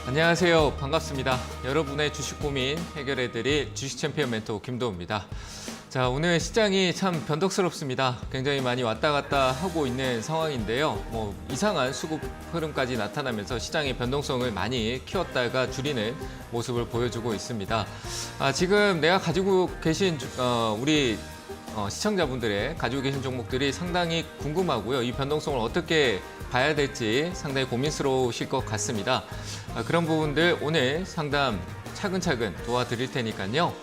안녕하세요. 반갑습니다. 여러분의 주식 고민 해결해드릴 주식 챔피언 멘토 김도우입니다. 자, 오늘 시장이 참 변덕스럽습니다. 굉장히 많이 왔다 갔다 하고 있는 상황인데요. 이상한 수급 흐름까지 나타나면서 시장의 변동성을 많이 키웠다가 줄이는 모습을 보여주고 있습니다. 지금 내가 가지고 계신 우리 시청자분들의 가지고 계신 종목들이 상당히 궁금하고요. 이 변동성을 어떻게 봐야 될지 상당히 고민스러우실 것 같습니다. 그런 부분들 오늘 상담 차근차근 도와드릴 테니까요.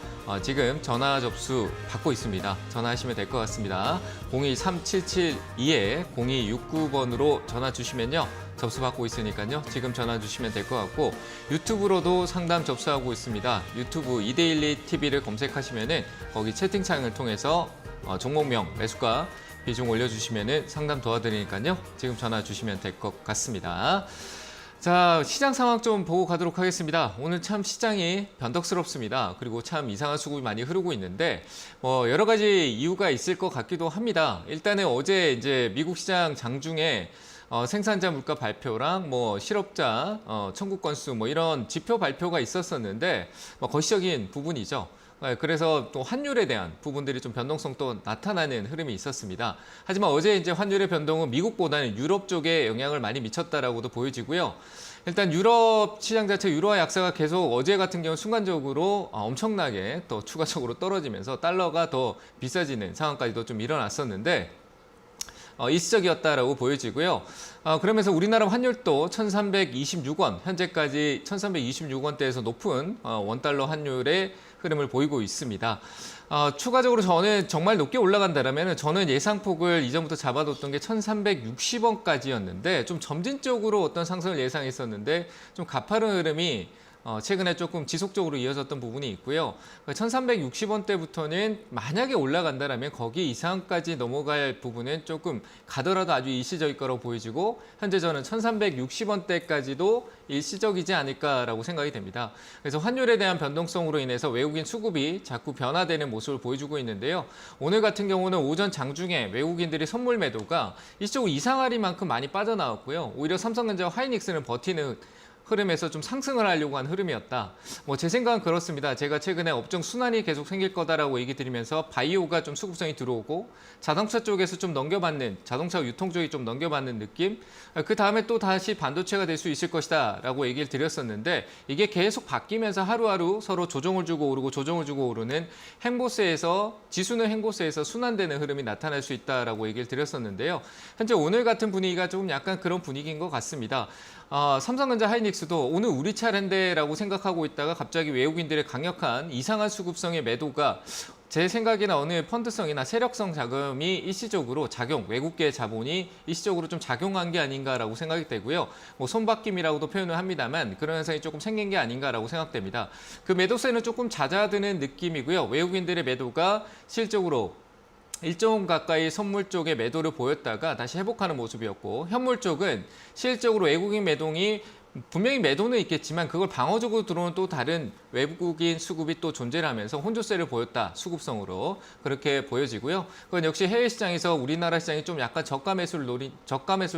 지금 전화 접수 받고 있습니다. 전화하시면 될 것 같습니다. 023772-0269번으로 전화 주시면요. 접수 받고 있으니까요. 지금 전화 주시면 될 것 같고 유튜브로도 상담 접수하고 있습니다. 유튜브 이데일리 TV를 검색하시면은 거기 채팅창을 통해서 종목명, 매수가, 비중 올려주시면은 상담 도와드리니까요. 지금 전화 주시면 될 것 같습니다. 자, 시장 상황 좀 보고 가도록 하겠습니다. 오늘 참 시장이 변덕스럽습니다. 그리고 참 이상한 수급이 많이 흐르고 있는데 여러 가지 이유가 있을 것 같기도 합니다. 일단은 어제 이제 미국 시장 장중에 생산자 물가 발표랑 실업자 청구 건수 이런 지표 발표가 있었었는데 거시적인 부분이죠. 그래서 또 환율에 대한 부분들이 좀 변동성 또 나타나는 흐름이 있었습니다. 하지만 어제 이제 환율의 변동은 미국보다는 유럽 쪽에 영향을 많이 미쳤다라고도 보여지고요. 일단 유럽 시장 자체 유로화 약세가 계속 어제 같은 경우 순간적으로 엄청나게 또 추가적으로 떨어지면서 달러가 더 비싸지는 상황까지도 좀 일어났었는데 일시적이었다라고 보여지고요. 그러면서 우리나라 환율도 1,326원, 현재까지 1,326원대에서 높은 원달러 환율의 흐름을 보이고 있습니다. 추가적으로 저는 정말 높게 올라간다면 저는 예상폭을 이전부터 잡아뒀던 게 1,360원까지였는데 좀 점진적으로 어떤 상승을 예상했었는데 좀 가파른 흐름이 최근에 조금 지속적으로 이어졌던 부분이 있고요. 1,360원대부터는 만약에 올라간다면 거기 이상까지 넘어갈 부분은 조금 가더라도 아주 일시적일 거라고 보여지고 현재 저는 1,360원대까지도 일시적이지 않을까라고 생각이 됩니다. 그래서 환율에 대한 변동성으로 인해서 외국인 수급이 자꾸 변화되는 모습을 보여주고 있는데요. 오늘 같은 경우는 오전 장중에 외국인들이 선물 매도가 일시적으로 이상하리만큼 많이 빠져나왔고요. 오히려 삼성전자와 하이닉스는 버티는 흐름에서 좀 상승을 하려고 한 흐름이었다. 제 생각은 그렇습니다. 제가 최근에 업종 순환이 계속 생길 거다라고 얘기 드리면서 바이오가 좀 수급성이 들어오고 자동차 쪽에서 좀 넘겨받는, 자동차 유통 쪽이 좀 넘겨받는 느낌. 그 다음에 또 다시 반도체가 될 수 있을 것이다라고 얘기를 드렸었는데 이게 계속 바뀌면서 하루하루 서로 조정을 주고 오르고 조정을 주고 오르는 행보세에서 지수는 행보세에서 순환되는 흐름이 나타날 수 있다라고 얘기를 드렸었는데요. 현재 오늘 같은 분위기가 조금 약간 그런 분위기인 것 같습니다. 삼성전자 하이닉스도 오늘 우리 차례인데라고 생각하고 있다가 갑자기 외국인들의 강력한 이상한 수급성의 매도가 제 생각에는 어느 펀드성이나 세력성 자금이 일시적으로 외국계 자본이 일시적으로 좀 작용한 게 아닌가라고 생각이 되고요. 손바뀜이라고도 표현을 합니다만 그런 현상이 조금 생긴 게 아닌가라고 생각됩니다. 그 매도세는 조금 잦아드는 느낌이고요. 외국인들의 매도가 실적으로 1조 가까이 선물 쪽에 매도를 보였다가 다시 회복하는 모습이었고 현물 쪽은 실질적으로 외국인 매동이 분명히 매도는 있겠지만 그걸 방어적으로 들어오는 또 다른 외국인 수급이 또 존재를 하면서 혼조세를 보였다. 수급성으로 그렇게 보여지고요. 그건 역시 해외 시장에서 우리나라 시장이 좀 약간 저가 매수를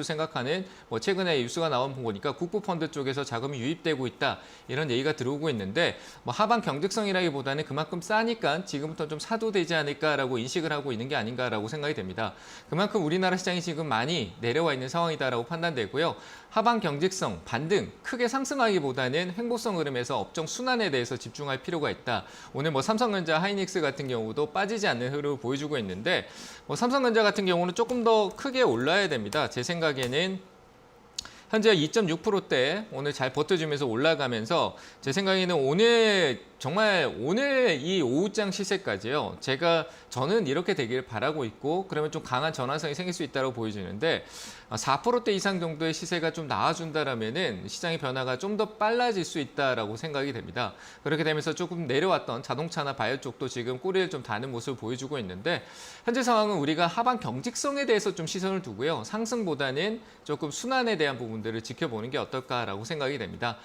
생각하는 최근에 뉴스가 나온 보니까 국부 펀드 쪽에서 자금이 유입되고 있다. 이런 얘기가 들어오고 있는데 하방 경직성이라기보다는 그만큼 싸니까 지금부터 좀 사도 되지 않을까라고 인식을 하고 있는 게 아닌가라고 생각이 됩니다. 그만큼 우리나라 시장이 지금 많이 내려와 있는 상황이다라고 판단되고요. 하방 경직성, 반등 크게 상승하기보다는 횡보성 흐름에서 업종 순환에 대해서 집중할 필요가 있다. 오늘 삼성전자, 하이닉스 같은 경우도 빠지지 않는 흐름을 보여주고 있는데 삼성전자 같은 경우는 조금 더 크게 올라야 됩니다. 제 생각에는 현재 2.6%대 오늘 잘 버텨주면서 올라가면서 제 생각에는 오늘 이 오후장 시세까지요. 저는 이렇게 되기를 바라고 있고 그러면 좀 강한 전환성이 생길 수 있다고 보여지는데 4%대 이상 정도의 시세가 좀 나와준다라면은 시장의 변화가 좀 더 빨라질 수 있다라고 생각이 됩니다. 그렇게 되면서 조금 내려왔던 자동차나 바이오 쪽도 지금 꼬리를 좀 다는 모습을 보여주고 있는데 현재 상황은 우리가 하방 경직성에 대해서 좀 시선을 두고요. 상승보다는 조금 순환에 대한 부분들을 지켜보는 게 어떨까라고 생각이 됩니다.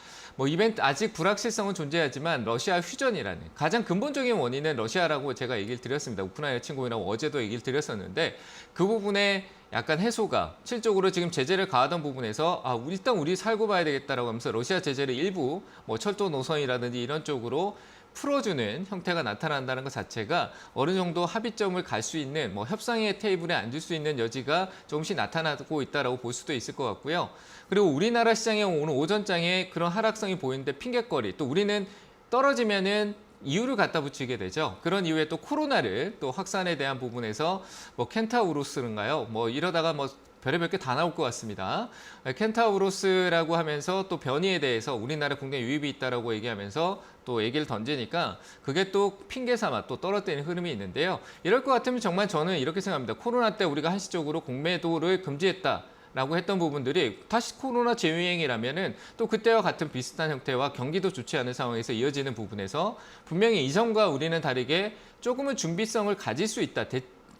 이벤트 아직 불확실성은 존재하지만 러시아 휴전이라는 가장 근본적인 원인은 러시아라고 제가 얘기를 드렸습니다. 우크라이나 침공이라고 어제도 얘기를 드렸었는데 그 부분에 약간 해소가 실적으로 지금 제재를 가하던 부분에서 일단 우리 살고 봐야 되겠다라고 하면서 러시아 제재를 일부 뭐 철도 노선이라든지 이런 쪽으로 풀어주는 형태가 나타난다는 것 자체가 어느 정도 합의점을 갈 수 있는 뭐 협상의 테이블에 앉을 수 있는 여지가 조금씩 나타나고 있다라고 볼 수도 있을 것 같고요. 그리고 우리나라 시장의 오늘 오전장에 그런 하락성이 보이는데 핑계거리 또 우리는 떨어지면은 이유를 갖다 붙이게 되죠. 그런 이유에 또 코로나를 또 확산에 대한 부분에서 뭐 켄타우로스인가요? 뭐 이러다가 뭐 별의별 게 다 나올 것 같습니다. 켄타우로스라고 하면서 또 변이에 대해서 우리나라 국내 유입이 있다라고 얘기하면서 또 얘기를 던지니까 그게 또 핑계 삼아 또 떨어뜨리는 흐름이 있는데요. 이럴 것 같으면 정말 저는 이렇게 생각합니다. 코로나 때 우리가 한시적으로 공매도를 금지했다. 라고 했던 부분들이 다시 코로나 재유행이라면은 또 그때와 같은 비슷한 형태와 경기도 좋지 않은 상황에서 이어지는 부분에서 분명히 이전과 우리는 다르게 조금은 준비성을 가질 수 있다.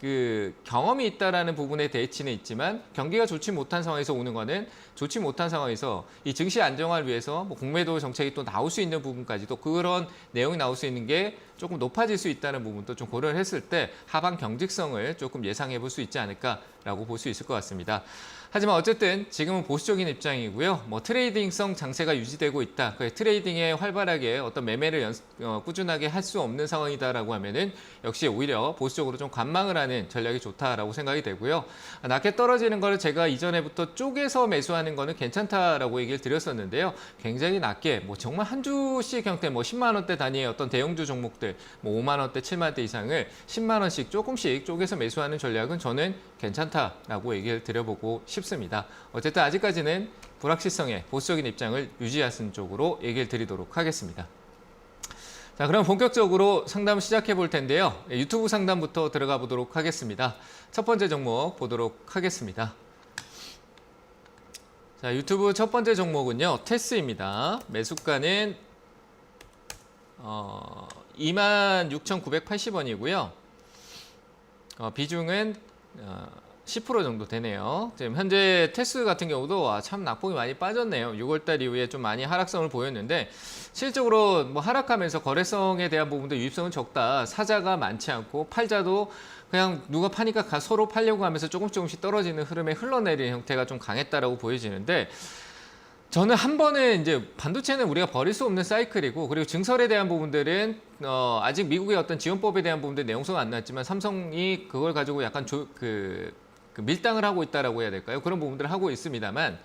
그 경험이 있다라는 부분에 대치는 있지만 경기가 좋지 못한 상황에서 오는 거는 좋지 못한 상황에서 이 증시 안정화를 위해서 뭐 공매도 정책이 또 나올 수 있는 부분까지도 그런 내용이 나올 수 있는 게 조금 높아질 수 있다는 부분도 좀 고려를 했을 때 하방 경직성을 조금 예상해 볼 수 있지 않을까라고 볼 수 있을 것 같습니다. 하지만 어쨌든 지금은 보수적인 입장이고요. 뭐 트레이딩성 장세가 유지되고 있다. 트레이딩에 활발하게 어떤 매매를 꾸준하게 할 수 없는 상황이다라고 하면은 역시 오히려 보수적으로 좀 관망을 하는 전략이 좋다라고 생각이 되고요. 낮게 떨어지는 거를 제가 이전에부터 쪼개서 매수하는 거는 괜찮다라고 얘기를 드렸었는데요. 굉장히 낮게 뭐 정말 한 주씩 형태 뭐 10만 원대 단위의 어떤 대형주 종목들 뭐 5만 원대, 7만 원대 이상을 10만 원씩 조금씩 쪼개서 매수하는 전략은 저는 괜찮다라고 얘기를 드려보고 싶습니다. 어쨌든 아직까지는 불확실성의 보수적인 입장을 유지하는 쪽으로 얘기를 드리도록 하겠습니다. 자, 그럼 본격적으로 상담 시작해 볼 텐데요. 유튜브 상담부터 들어가 보도록 하겠습니다. 첫 번째 종목 보도록 하겠습니다. 자, 유튜브 첫 번째 종목은요. 테스입니다. 매수가는 26,980원이고요. 비중은 10% 정도 되네요. 지금 현재 테스 같은 경우도 참 낙폭이 많이 빠졌네요. 6월달 이후에 좀 많이 하락성을 보였는데 실적으로 뭐 하락하면서 거래성에 대한 부분도 유입성은 적다. 사자가 많지 않고 팔자도 그냥 누가 파니까 서로 팔려고 하면서 조금씩 떨어지는 흐름에 흘러내리는 형태가 좀 강했다라고 보여지는데 저는 한 번은 이제 반도체는 우리가 버릴 수 없는 사이클이고 그리고 증설에 대한 부분들은 아직 미국의 어떤 지원법에 대한 부분들 내용서가 안 나왔지만 삼성이 그걸 가지고 약간 밀당을 하고 있다라고 해야 될까요? 그런 부분들을 하고 있습니다만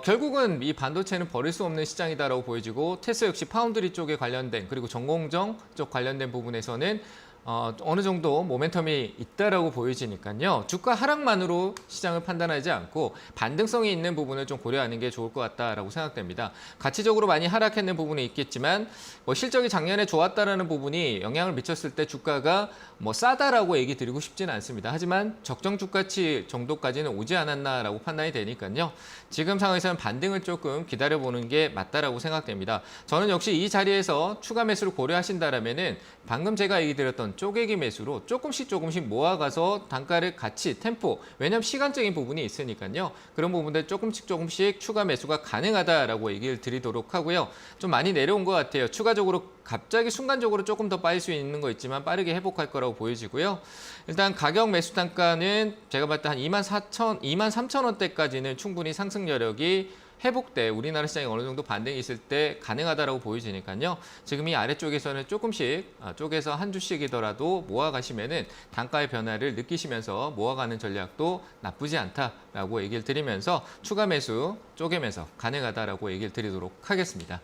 결국은 이 반도체는 버릴 수 없는 시장이다라고 보여지고 테스 역시 파운드리 쪽에 관련된 그리고 전공정 쪽 관련된 부분에서는 어느 정도 모멘텀이 있다라고 보여지니까요. 주가 하락만으로 시장을 판단하지 않고 반등성이 있는 부분을 좀 고려하는 게 좋을 것 같다라고 생각됩니다. 가치적으로 많이 하락했는 부분이 있겠지만 뭐 실적이 작년에 좋았다라는 부분이 영향을 미쳤을 때 주가가 뭐 싸다라고 얘기 드리고 싶지는 않습니다. 하지만 적정 주가치 정도까지는 오지 않았나라고 판단이 되니까요. 지금 상황에서는 반등을 조금 기다려보는 게 맞다라고 생각됩니다. 저는 역시 이 자리에서 추가 매수를 고려하신다라면은 방금 제가 얘기 드렸던 쪼개기 매수로 조금씩 모아가서 단가를 같이 템포 왜냐하면 시간적인 부분이 있으니까요. 그런 부분들 조금씩 추가 매수가 가능하다라고 얘기를 드리도록 하고요. 좀 많이 내려온 것 같아요. 추가적으로 갑자기 순간적으로 조금 더 빠질 수 있는 거 있지만 빠르게 회복할 거라고 보여지고요. 일단 가격 매수 단가는 제가 봤을 때 한 23,000원대까지는 충분히 상승 여력이 회복돼 우리나라 시장이 어느 정도 반등이 있을 때 가능하다라고 보여지니까요. 지금 이 아래쪽에서는 조금씩 쪼개서 한 주씩이더라도 모아가시면은 단가의 변화를 느끼시면서 모아가는 전략도 나쁘지 않다라고 얘기를 드리면서 추가 매수 쪼개면서 가능하다라고 얘기를 드리도록 하겠습니다.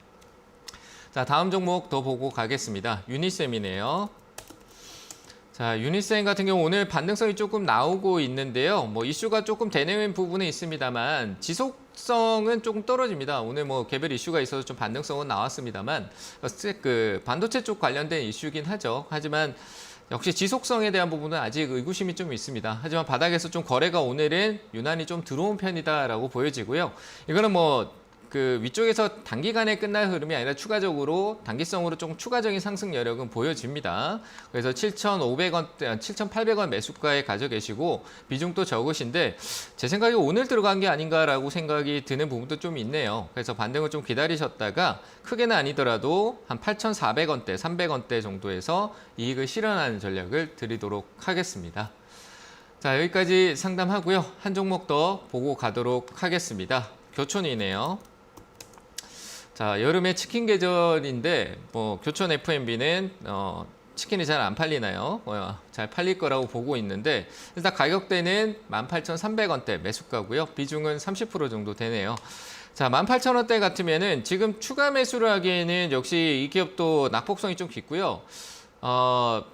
자, 다음 종목 더 보고 가겠습니다. 유니셈이네요. 자, 유니셈 같은 경우 오늘 반등성이 조금 나오고 있는데요. 뭐 이슈가 조금 되는 부분은 있습니다만 지속성은 조금 떨어집니다. 오늘 뭐 개별 이슈가 있어서 좀 반등성은 나왔습니다만 그 반도체 쪽 관련된 이슈긴 하죠. 하지만 역시 지속성에 대한 부분은 아직 의구심이 좀 있습니다. 하지만 바닥에서 좀 거래가 오늘은 유난히 좀 들어온 편이다라고 보여지고요. 이거는 뭐 그 위쪽에서 단기간에 끝날 흐름이 아니라 추가적으로 단기성으로 조금 추가적인 상승 여력은 보여집니다. 그래서 7,500원대, 7,800원 매수가에 가져 계시고 비중도 적으신데 제 생각에 오늘 들어간 게 아닌가라고 생각이 드는 부분도 좀 있네요. 그래서 반등을 좀 기다리셨다가 크게는 아니더라도 한 8,400원대, 300원대 정도에서 이익을 실현하는 전략을 드리도록 하겠습니다. 자, 여기까지 상담하고요. 한 종목 더 보고 가도록 하겠습니다. 교촌이네요. 자, 여름에 치킨 계절인데 뭐 교촌 F&B는 치킨이 잘 안 팔리나요? 잘 팔릴 거라고 보고 있는데 일단 가격대는 18,300원대 매수가고요. 비중은 30% 정도 되네요. 자, 18,000원대 같으면은 지금 추가 매수를 하기에는 역시 이 기업도 낙폭성이 좀 깊고요.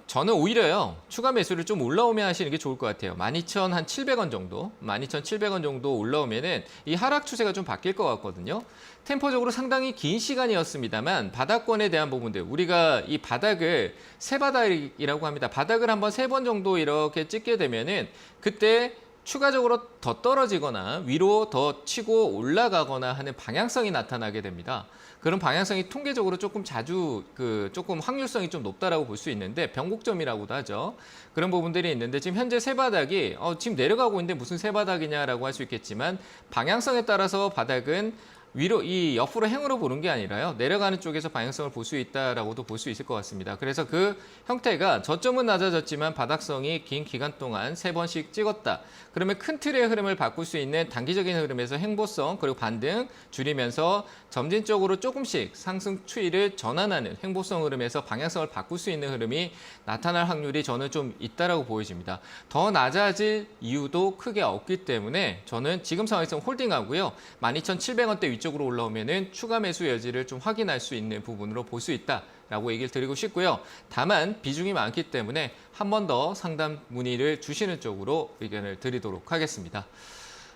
저는 오히려요, 추가 매수를 좀 올라오면 하시는 게 좋을 것 같아요. 12,700원 정도, 12,700원 정도 올라오면은 이 하락 추세가 좀 바뀔 것 같거든요. 템포적으로 상당히 긴 시간이었습니다만 바닥권에 대한 부분들, 우리가 이 바닥을 세바닥이라고 합니다. 바닥을 한번 3번 정도 이렇게 찍게 되면은 그때 추가적으로 더 떨어지거나 위로 더 치고 올라가거나 하는 방향성이 나타나게 됩니다. 그런 방향성이 통계적으로 조금 자주 조금 확률성이 좀 높다라고 볼 수 있는데 변곡점이라고도 하죠. 그런 부분들이 있는데 지금 현재 세 바닥이 지금 내려가고 있는데 무슨 세 바닥이냐라고 할 수 있겠지만 방향성에 따라서 바닥은 위로 이 옆으로 행으로 보는 게 아니라요. 내려가는 쪽에서 방향성을 볼 수 있다라고도 볼 수 있을 것 같습니다. 그래서 그 형태가 저점은 낮아졌지만 바닥성이 긴 기간 동안 3번씩 찍었다. 그러면 큰 틀의 흐름을 바꿀 수 있는 단기적인 흐름에서 행보성 그리고 반등 줄이면서 점진적으로 조금씩 상승 추이를 전환하는 행보성 흐름에서 방향성을 바꿀 수 있는 흐름이 나타날 확률이 저는 좀 있다라고 보여집니다. 더 낮아질 이유도 크게 없기 때문에 저는 지금 상황에서 홀딩하고요. 12,700원대 위쪽으로 올라오면은 추가 매수 여지를 좀 확인할 수 있는 부분으로 볼 수 있다라고 얘기를 드리고 싶고요. 다만 비중이 많기 때문에 한 번 더 상담 문의를 주시는 쪽으로 의견을 드리도록 하겠습니다.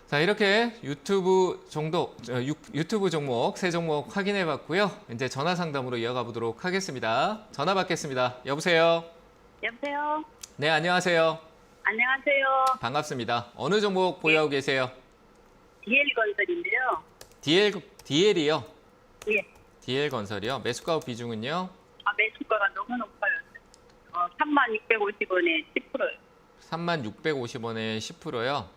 자, 이렇게 유튜브 종목 세 종목 확인해 봤고요. 이제 전화 상담으로 이어가 보도록 하겠습니다. 전화 받겠습니다. 여보세요? 여보세요? 네, 안녕하세요. 안녕하세요. 반갑습니다. 어느 종목 보유하고 계세요? DL건설인데요. DL이요? 예. DL건설이요? 매수가 비중은요? 매수가가 너무 높아요. 3650원에 10%요. 3650원에 10%요?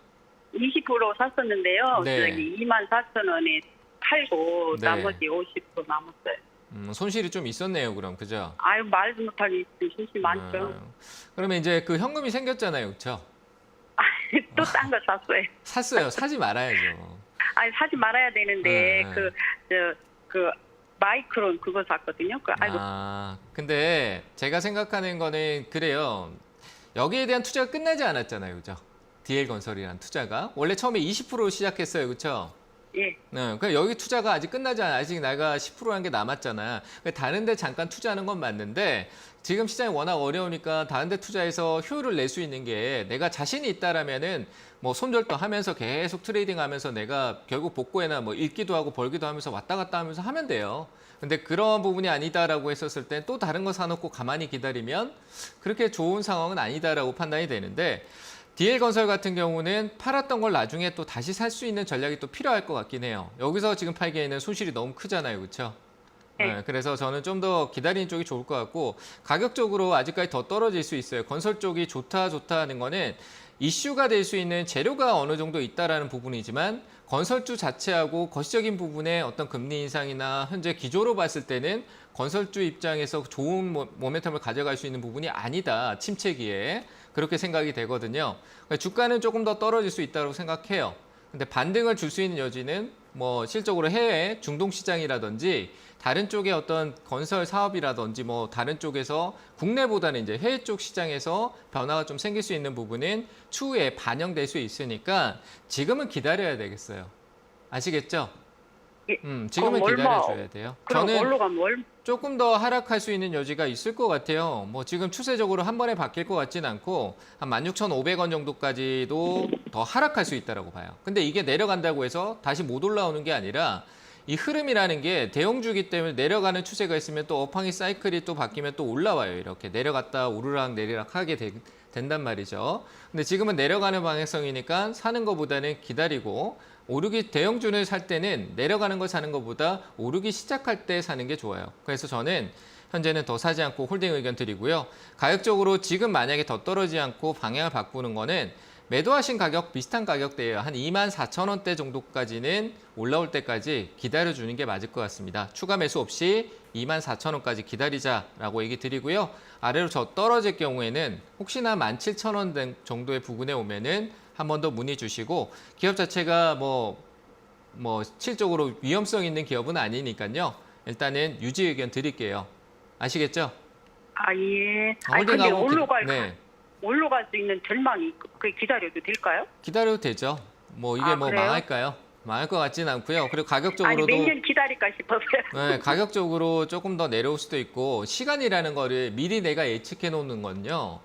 20% 샀었는데요. 네. 저기 24,000원에 팔고 네. 나머지 50% 남았어요. 손실이 좀 있었네요, 그럼. 그죠? 아유, 말도 못하게 실수 많죠. 그러면 이제 그 현금이 생겼잖아요, 그렇죠? 또 딴 거 샀어요. 샀어요. 사지 말아야죠. 아니, 사지 말아야 되는데, 마이크론 그거 샀거든요. 근데 제가 생각하는 거는 그래요. 여기에 대한 투자가 끝나지 않았잖아요, 그죠? DL건설이라는 투자가. 원래 처음에 20% 시작했어요, 그렇죠? 예. 네, 그러니까 여기 투자가 아직 끝나지 않아. 아직 내가 10%한 게 남았잖아. 다른 데 잠깐 투자하는 건 맞는데 지금 시장이 워낙 어려우니까 다른 데 투자해서 효율을 낼 수 있는 게 내가 자신이 있다라면은 뭐 손절도 하면서 계속 트레이딩 하면서 내가 결국 복구해나 뭐 읽기도 하고 벌기도 하면서 왔다 갔다 하면서 하면 돼요. 근데 그런 부분이 아니다라고 했었을 때 또 다른 거 사놓고 가만히 기다리면 그렇게 좋은 상황은 아니다라고 판단이 되는데 DL건설 같은 경우는 팔았던 걸 나중에 또 다시 살 수 있는 전략이 또 필요할 것 같긴 해요. 여기서 지금 팔기에는 손실이 너무 크잖아요. 그렇죠? 네, 그래서 저는 좀 더 기다리는 쪽이 좋을 것 같고 가격적으로 아직까지 더 떨어질 수 있어요. 건설 쪽이 좋다 하는 거는 이슈가 될 수 있는 재료가 어느 정도 있다라는 부분이지만 건설주 자체하고 거시적인 부분에 어떤 금리 인상이나 현재 기조로 봤을 때는 건설주 입장에서 좋은 모멘텀을 가져갈 수 있는 부분이 아니다. 침체기에. 그렇게 생각이 되거든요. 주가는 조금 더 떨어질 수 있다고 생각해요. 근데 반등을 줄 수 있는 여지는 뭐 실적으로 해외 중동 시장이라든지 다른 쪽의 어떤 건설 사업이라든지 뭐 다른 쪽에서 국내보다는 이제 해외 쪽 시장에서 변화가 좀 생길 수 있는 부분은 추후에 반영될 수 있으니까 지금은 기다려야 되겠어요. 아시겠죠? 지금은 기다려줘야 돼요. 저는 조금 더 하락할 수 있는 여지가 있을 것 같아요. 뭐 지금 추세적으로 한 번에 바뀔 것 같진 않고 한 16,500원 정도까지도 더 하락할 수 있다고 봐요. 근데 이게 내려간다고 해서 다시 못 올라오는 게 아니라 이 흐름이라는 게 대형주기 때문에 내려가는 추세가 있으면 또 업황이 사이클이 또 바뀌면 또 올라와요. 이렇게 내려갔다 오르락 내리락 하게 된단 말이죠. 근데 지금은 내려가는 방향성이니까 사는 것보다는 기다리고 오르기 대형주를 살 때는 내려가는 걸 사는 것보다 오르기 시작할 때 사는 게 좋아요. 그래서 저는 현재는 더 사지 않고 홀딩 의견 드리고요. 가격적으로 지금 만약에 더 떨어지지 않고 방향을 바꾸는 거는 매도하신 가격 비슷한 가격대예요. 한 24,000원대 정도까지는 올라올 때까지 기다려주는 게 맞을 것 같습니다. 추가 매수 없이 24,000원까지 기다리자라고 얘기 드리고요. 아래로 저 떨어질 경우에는 혹시나 17,000원 정도의 부근에 오면은 한 번 더 문의 주시고 기업 자체가 뭐 실적으로 위험성 있는 기업은 아니니까요. 일단은 유지 의견 드릴게요. 아시겠죠? 아, 예. 아니, 근데 홀딩하고 올라갈 수 있는 전망이 그 기다려도 될까요? 기다려도 되죠. 뭐 이게 뭐 그래요? 망할까요? 망할 것 같지는 않고요. 그리고 아니, 가격적으로도 몇 년 기다릴까 싶어서요. 네, 가격적으로 조금 더 내려올 수도 있고 시간이라는 거를 미리 내가 예측해 놓는 건요.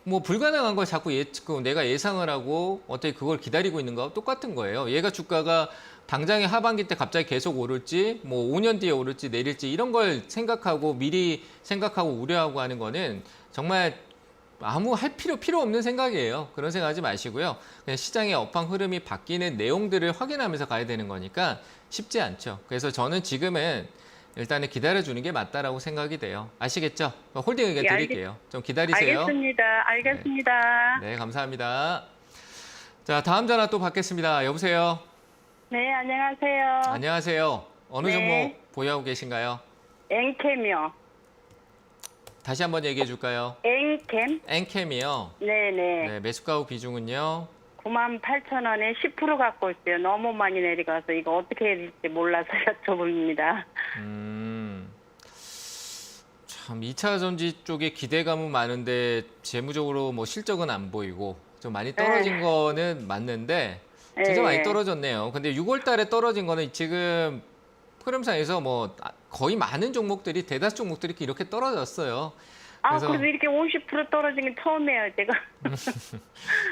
뭐 불가능한 걸 자꾸 내가 예상을 하고 어떻게 그걸 기다리고 있는 거하고 똑같은 거예요. 얘가 주가가 당장에 하반기 때 갑자기 계속 오를지 뭐 5년 뒤에 오를지 내릴지 이런 걸 생각하고 미리 생각하고 우려하고 하는 거는 정말 아무 필요 없는 생각이에요. 그런 생각하지 마시고요. 그냥 시장의 업황 흐름이 바뀌는 내용들을 확인하면서 가야 되는 거니까 쉽지 않죠. 그래서 저는 지금은 일단은 기다려주는 게 맞다라고 생각이 돼요. 아시겠죠? 홀딩 의견 예, 드릴게요. 좀 기다리세요. 알겠습니다. 네, 감사합니다. 자, 다음 전화 또 받겠습니다. 여보세요? 네, 안녕하세요. 안녕하세요. 어느 네. 종목 보유하고 계신가요? 앵캠이요. 다시 한번 얘기해 줄까요? 앵캠? 엔캠이요. 네네. 네, 매수가우 비중은요? 98,000원에 10% 갖고 있어요. 너무 많이 내려가서 이거 어떻게 해야 될지 몰라서 여쭤봅니다. 참 2차 전지 쪽에 기대감은 많은데 재무적으로 뭐 실적은 안 보이고 좀 많이 떨어진 거는 맞는데 진짜 많이 떨어졌네요. 근데 6월 달에 떨어진 거는 지금 흐름상에서 뭐 거의 많은 종목들이 대다수 종목들이 이렇게 떨어졌어요. 그래도 이렇게 50% 떨어진 게 처음이에요, 제가.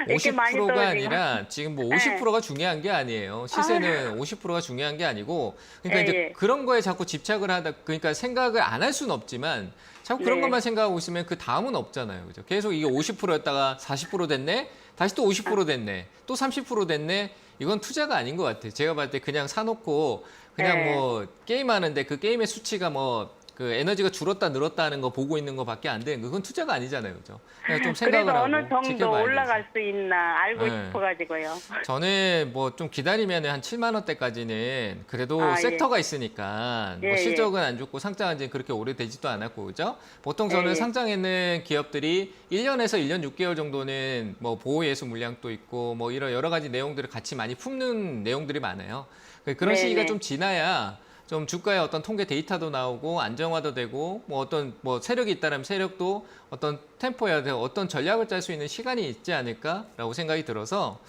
이렇게 많이 50%가 떨어진 거. 아니라 지금 뭐 50%가 중요한 게 아니에요. 시세는 50%가 중요한 게 아니고 그러니까 이제 그런 거에 자꾸 집착을 하다 그러니까 생각을 안 할 수는 없지만 자꾸 그런 네. 것만 생각하고 있으면 그 다음은 없잖아요. 그죠? 계속 이게 50%였다가 40% 됐네. 다시 또 50% 됐네. 또 30% 됐네. 이건 투자가 아닌 것 같아요. 제가 봤을 때 그냥 사놓고 그냥 네. 뭐 게임하는데 그 게임의 수치가 뭐 그 에너지가 줄었다 늘었다 하는 거 보고 있는 거밖에 안 되는 거 그건 투자가 아니잖아요. 그죠? 그냥 좀 생각을 그래도 하고 어느 정도 지켜봐야 올라갈 수 있나 알고 네. 싶어가지고요. 저는 뭐 좀 기다리면 한 7만 원대까지는 그래도 예. 섹터가 있으니까 뭐 예, 실적은 안 좋고 상장한 지는 그렇게 오래되지도 않았고 그죠? 보통 저는 예. 상장했는 기업들이 1년에서 1년 6개월 정도는 뭐 보호예수 물량도 있고 뭐 이런 여러 가지 내용들을 같이 많이 품는 내용들이 많아요. 그런 네네. 시기가 좀 지나야 좀 주가의 어떤 통계 데이터도 나오고 안정화도 되고 뭐 어떤 뭐 세력이 있다면 세력도 어떤 템포야 되고 어떤 전략을 짤 수 있는 시간이 있지 않을까라고 생각이 들어서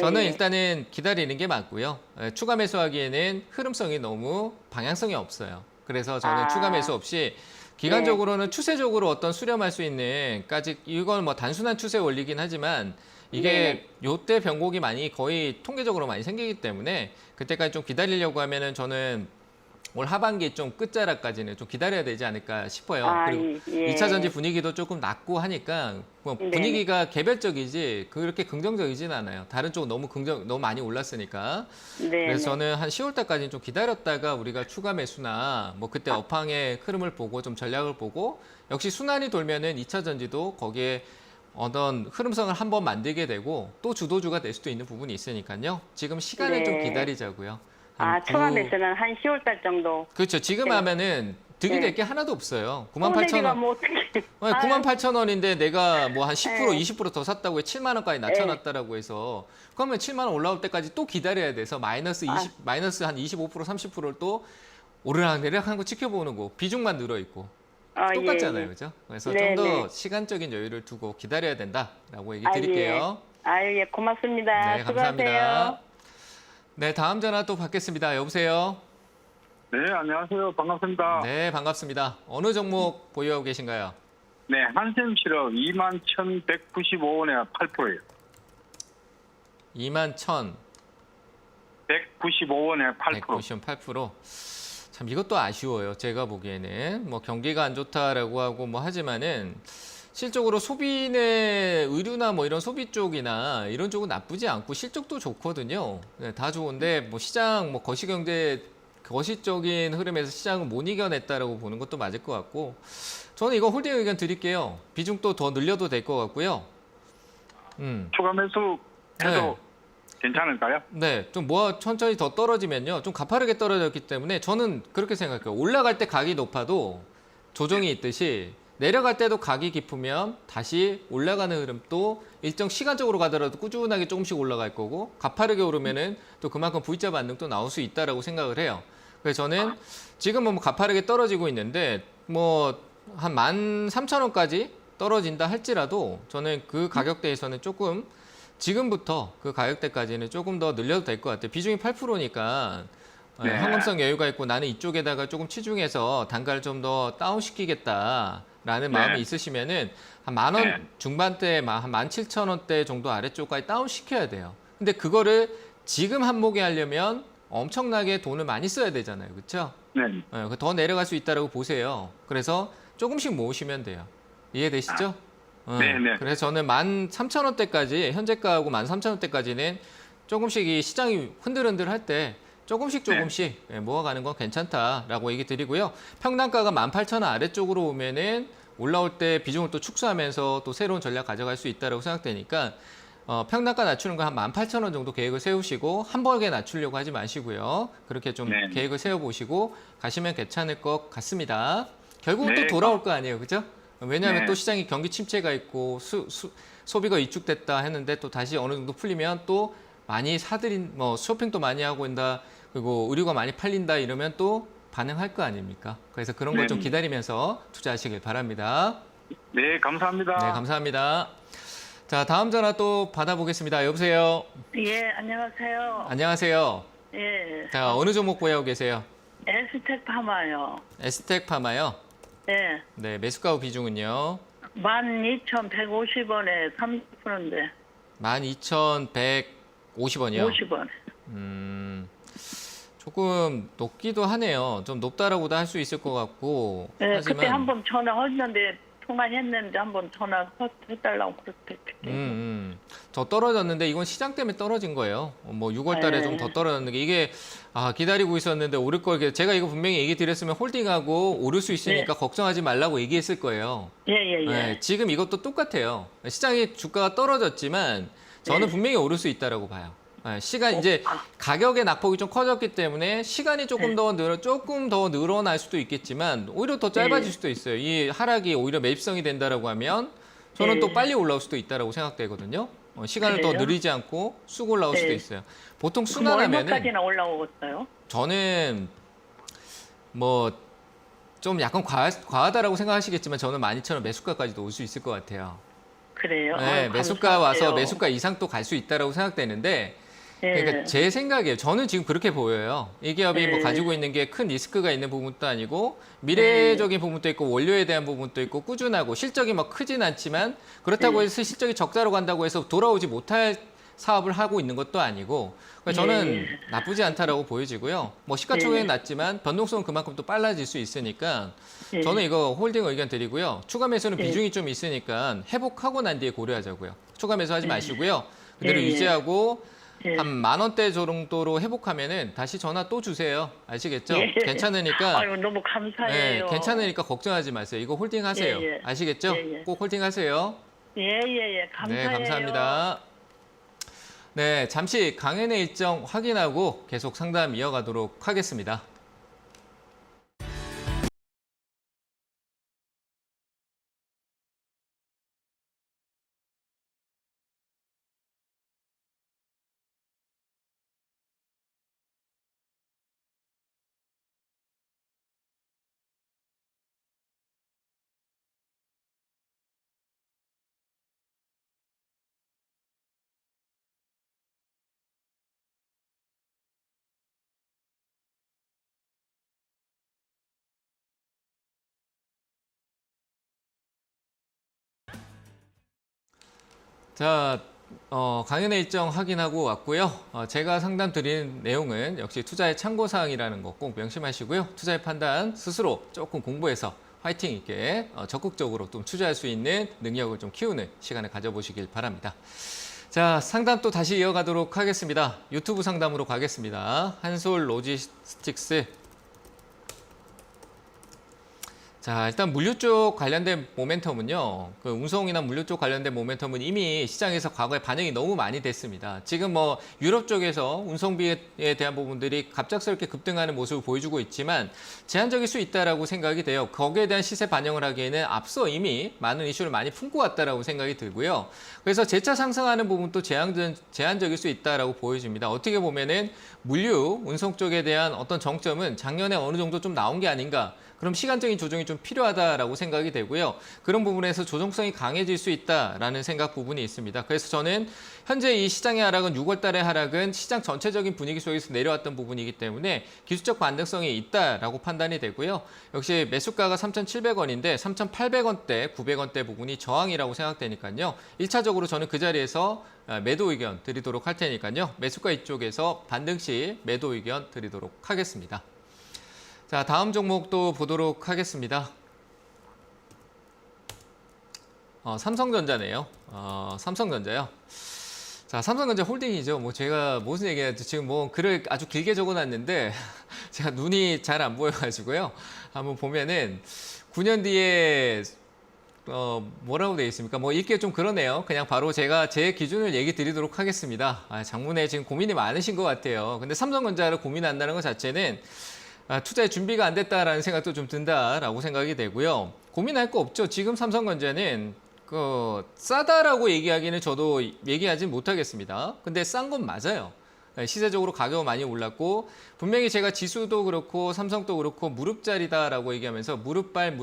저는 예. 일단은 기다리는 게 맞고요. 추가 매수하기에는 흐름성이 너무 방향성이 없어요. 그래서 저는 추가 매수 없이 기간적으로는 추세적으로 어떤 수렴할 수 있는까지 이건 뭐 단순한 추세 원리긴 하지만 이게 요때 변곡이 많이 거의 통계적으로 많이 생기기 때문에 그때까지 좀 기다리려고 하면은 저는 올 하반기 좀 끝자락까지는 좀 기다려야 되지 않을까 싶어요. 그리고 2차 전지 분위기도 조금 낮고 하니까 뭐 분위기가 개별적이지 그렇게 긍정적이진 않아요. 다른 쪽은 너무 많이 올랐으니까. 그래서 저는 한 10월 달까지는 좀 기다렸다가 우리가 추가 매수나 뭐 그때 업황의 흐름을 보고 좀 전략을 보고 역시 순환이 돌면은 2차 전지도 거기에 어떤 흐름성을 한번 만들게 되고 또 주도주가 될 수도 있는 부분이 있으니까요. 지금 시간을 좀 기다리자고요. 추가 매수는 한 10월 달 정도. 그렇죠. 지금 하면은 득이 될 게 하나도 없어요. 98,000원. 98,000원. 뭐 어떻게? 98,000원인데 내가 뭐 한 10%, 20% 더 샀다고 해 7만 원까지 낮춰놨다라고 해서 그러면 7만 원 올라올 때까지 또 기다려야 돼서 마이너스 한 25%, 30%를 또 오르락내리락 하는 거 지켜보는 거 비중만 늘어 있고 똑같잖아요, 그죠? 그래서 좀 더 시간적인 여유를 두고 기다려야 된다라고 얘기 드릴게요. 예, 고맙습니다. 네, 감사합니다. 네, 다음 전화 또 받겠습니다. 여보세요? 네, 안녕하세요. 반갑습니다. 네, 반갑습니다. 어느 종목 보유하고 계신가요? 네, 한샘실업 21,195원에 8%예요. 21,000. 195원에 8%. 198%. 참 이것도 아쉬워요. 제가 보기에는 뭐 경기가 안 좋다라고 하고 뭐 하지만은 실적으로 소비의 의류나 뭐 이런 소비 쪽이나 이런 쪽은 나쁘지 않고 실적도 좋거든요. 네, 다 좋은데 뭐 시장 뭐 거시적인 흐름에서 시장을 못 이겨냈다라고 보는 것도 맞을 것 같고 저는 이거 홀딩 의견 드릴게요. 비중도 더 늘려도 될 것 같고요. 추가 매수 해도 괜찮을까요? 네, 좀 천천히 더 떨어지면요. 좀 가파르게 떨어졌기 때문에 저는 그렇게 생각해요. 올라갈 때 각이 높아도 조정이 있듯이 내려갈 때도 각이 깊으면 다시 올라가는 흐름도 일정 시간적으로 가더라도 꾸준하게 조금씩 올라갈 거고 가파르게 오르면은 또 그만큼 V자 반등도 나올 수 있다라고 생각을 해요. 그래서 저는 지금은 뭐 가파르게 떨어지고 있는데 뭐 한 13,000원까지 떨어진다 할지라도 저는 그 가격대에서는 조금 지금부터 그 가격대까지는 조금 더 늘려도 될 것 같아요. 비중이 8%니까 네. 황금성 여유가 있고 나는 이쪽에다가 조금 치중해서 단가를 좀 더 다운시키겠다라는 마음이 있으시면은 한 10,000원 중반대 한 17,000원대 정도 아래쪽까지 다운시켜야 돼요. 근데 그거를 지금 한목에 하려면 엄청나게 돈을 많이 써야 되잖아요. 그렇죠? 네. 더 내려갈 수 있다라고 보세요. 그래서 조금씩 모으시면 돼요. 이해되시죠? 네. 그래서 저는 13,000원대까지 현재가하고 13,000원대까지는 조금씩 이 시장이 흔들흔들 할 때 조금씩 모아가는 건 괜찮다라고 얘기 드리고요. 평단가가 18,000원 아래쪽으로 오면은 올라올 때 비중을 또 축소하면서 또 새로운 전략 가져갈 수 있다고 생각되니까 평단가 낮추는 거 한 18,000원 정도 계획을 세우시고 한 번에 낮추려고 하지 마시고요. 그렇게 좀 계획을 세워보시고 가시면 괜찮을 것 같습니다. 결국은 또 돌아올 거 아니에요. 그죠? 왜냐하면 또 시장이 경기 침체가 있고 소비가 위축됐다 했는데 또 다시 어느 정도 풀리면 또 많이 사들인 쇼핑도 많이 하고 있다. 그리고 의류가 많이 팔린다 이러면 또 반응할 거 아닙니까? 그래서 그런 걸 좀 기다리면서 투자하시길 바랍니다. 네, 감사합니다. 네, 감사합니다. 자, 다음 전화 또 받아보겠습니다. 여보세요? 예, 안녕하세요. 안녕하세요. 예, 자, 어느 종목 보유하고 계세요? 에스텍 파마요. 에스텍 파마요? 예, 네, 매수가 비중은요? 12,150원에 30%인데 12,150원이요? 50원. 조금 높기도 하네요. 좀 높다라고도 할 수 있을 것 같고. 예, 하지만, 그때 한번 전화했는데 통화했는데 한번 전화해달라고 그렇게. 더 떨어졌는데 이건 시장 때문에 떨어진 거예요. 뭐 6월 달에 좀 더 떨어졌는 게 이게 기다리고 있었는데 오를 걸 제가 이거 분명히 얘기 드렸으면 홀딩하고 오를 수 있으니까 걱정하지 말라고 얘기했을 거예요. 예. 네, 지금 이것도 똑같아요. 시장의 주가가 떨어졌지만 저는 분명히 오를 수 있다라고 봐요. 이제 가격의 낙폭이 좀 커졌기 때문에 시간이 조금 더 늘어날 수도 있겠지만 오히려 더 짧아질 수도 있어요. 이 하락이 오히려 매입성이 된다라고 하면 저는 또 빨리 올라올 수도 있다라고 생각되거든요. 시간을 더 그래요? 느리지 않고 쑥 올라올 수도 있어요. 보통 그럼 순환하면은 얼마까지나 올라오겠어요? 저는 뭐 좀 약간 과하다라고 생각하시겠지만 저는 12,000원 매수가까지도 올 수 있을 것 같아요. 그래요? 네, 아유, 매수가 와서 감사해요. 매수가 이상 또 갈 수 있다라고 생각되는데 예. 그러니까 제 생각이에요. 저는 지금 그렇게 보여요. 이 기업이 뭐 가지고 있는 게 큰 리스크가 있는 부분도 아니고 미래적인 부분도 있고 원료에 대한 부분도 있고 꾸준하고 실적이 막 크진 않지만 그렇다고 해서 실적이 적자로 간다고 해서 돌아오지 못할 사업을 하고 있는 것도 아니고 그러니까 저는 나쁘지 않다라고 보여지고요. 뭐 시가총액은 낮지만 변동성은 그만큼 또 빨라질 수 있으니까 저는 이거 홀딩 의견 드리고요. 추가 매수는 비중이 좀 있으니까 회복하고 난 뒤에 고려하자고요. 추가 매수하지 마시고요. 그대로 유지하고 한 10,000원대 정도로 회복하면은 다시 전화 또 주세요. 아시겠죠? 괜찮으니까. 아유, 너무 감사해요. 네, 괜찮으니까 걱정하지 마세요. 이거 홀딩하세요. 아시겠죠? 꼭 홀딩하세요. 예. 감사해요. 네, 감사합니다. 네, 잠시 강연의 일정 확인하고 계속 상담 이어가도록 하겠습니다. 자, 강연의 일정 확인하고 왔고요. 제가 상담 드리는 내용은 역시 투자의 참고사항이라는 거 꼭 명심하시고요. 투자의 판단 스스로 조금 공부해서 화이팅 있게 적극적으로 좀 투자할 수 있는 능력을 좀 키우는 시간을 가져보시길 바랍니다. 자, 상담 또 다시 이어가도록 하겠습니다. 유튜브 상담으로 가겠습니다. 한솔 로지스틱스. 자, 일단 물류 쪽 관련된 모멘텀은요. 그 운송이나 물류 쪽 관련된 모멘텀은 이미 시장에서 과거에 반영이 너무 많이 됐습니다. 지금 뭐 유럽 쪽에서 운송비에 대한 부분들이 갑작스럽게 급등하는 모습을 보여주고 있지만 제한적일 수 있다라고 생각이 돼요. 거기에 대한 시세 반영을 하기에는 앞서 이미 많은 이슈를 많이 품고 왔다라고 생각이 들고요. 그래서 재차 상승하는 부분도 제한적일 수 있다라고 보여집니다. 어떻게 보면은 물류, 운송 쪽에 대한 어떤 정점은 작년에 어느 정도 좀 나온 게 아닌가. 그럼 시간적인 조정이 좀 필요하다라고 생각이 되고요. 그런 부분에서 조정성이 강해질 수 있다라는 생각 부분이 있습니다. 그래서 저는 현재 이 시장의 하락은 6월 달의 하락은 시장 전체적인 분위기 속에서 내려왔던 부분이기 때문에 기술적 반등성이 있다라고 판단이 되고요. 역시 매수가가 3,700원인데 3,800원대, 900원대 부분이 저항이라고 생각되니까요. 1차적으로 저는 그 자리에서 매도 의견 드리도록 할 테니까요. 매수가 이쪽에서 반등 시 매도 의견 드리도록 하겠습니다. 자, 다음 종목도 보도록 하겠습니다. 삼성전자네요. 삼성전자요. 자, 삼성전자 홀딩이죠. 뭐 제가 무슨 얘기해야지 지금 뭐 글을 아주 길게 적어놨는데 제가 눈이 잘 안 보여가지고요. 한번 보면은 9년 뒤에 뭐라고 되어 있습니까? 뭐 읽기가 좀 그러네요. 그냥 바로 제가 제 기준을 얘기 드리도록 하겠습니다. 장문에 지금 고민이 많으신 것 같아요. 근데 삼성전자를 고민한다는 것 자체는 투자의 준비가 안 됐다라는 생각도 좀 든다라고 생각이 되고요. 고민할 거 없죠. 지금 삼성전자는 싸다라고 얘기하기는 저도 얘기하지 못하겠습니다. 근데 싼 건 맞아요. 시세적으로 가격은 많이 올랐고 분명히 제가 지수도 그렇고 삼성도 그렇고 무릎짜리다라고 얘기하면서 무릎발